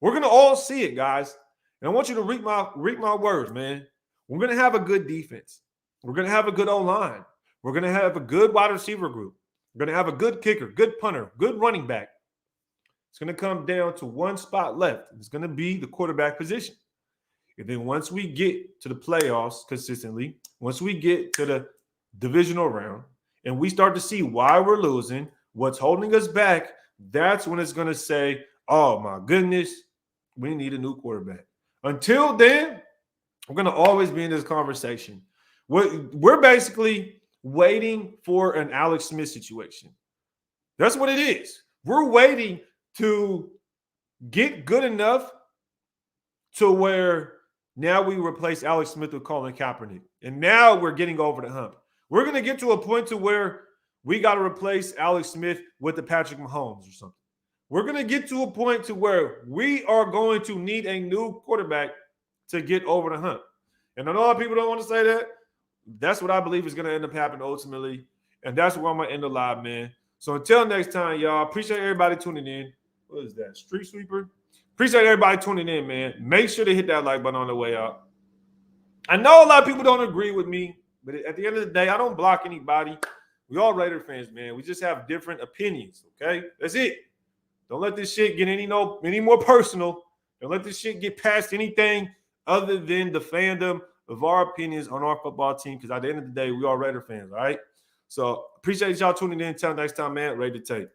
We're going to all see it, guys. And I want you to read my words, man. We're going to have a good defense. We're going to have a good O-line. We're going to have a good wide receiver group. We're going to have a good kicker, good punter, good running back. It's going to come down to one spot left. It's going to be the quarterback position. And then once we get to the playoffs consistently, once we get to the divisional round, and we start to see why we're losing, what's holding us back, that's when it's going to say, oh, my goodness, we need a new quarterback. Until then, we're going to always be in this conversation. We're basically waiting for an Alex Smith situation. That's what it is. We're waiting to get good enough to where now we replace Alex Smith with Colin Kaepernick. And now we're getting over the hump. We're going to get to a point to where we got to replace Alex Smith with the Patrick Mahomes or something. We're going to get to a point to where we are going to need a new quarterback to get over the hump. And I know a lot of people don't want to say that. That's what I believe is going to end up happening ultimately. And that's where I'm going to end the live, man. So until next time, y'all, appreciate everybody tuning in. What is that? Street Sweeper? Appreciate everybody tuning in, man. Make sure to hit that like button on the way out. I know a lot of people don't agree with me, but at the end of the day, I don't block anybody. We all Raider fans, man. We just have different opinions, okay? That's it. Don't let this shit get any more personal. Don't let this shit get past anything other than the fandom of our opinions on our football team, because at the end of the day, we are Raider fans, all right? So appreciate y'all tuning in. Until next time, man. Ready to take.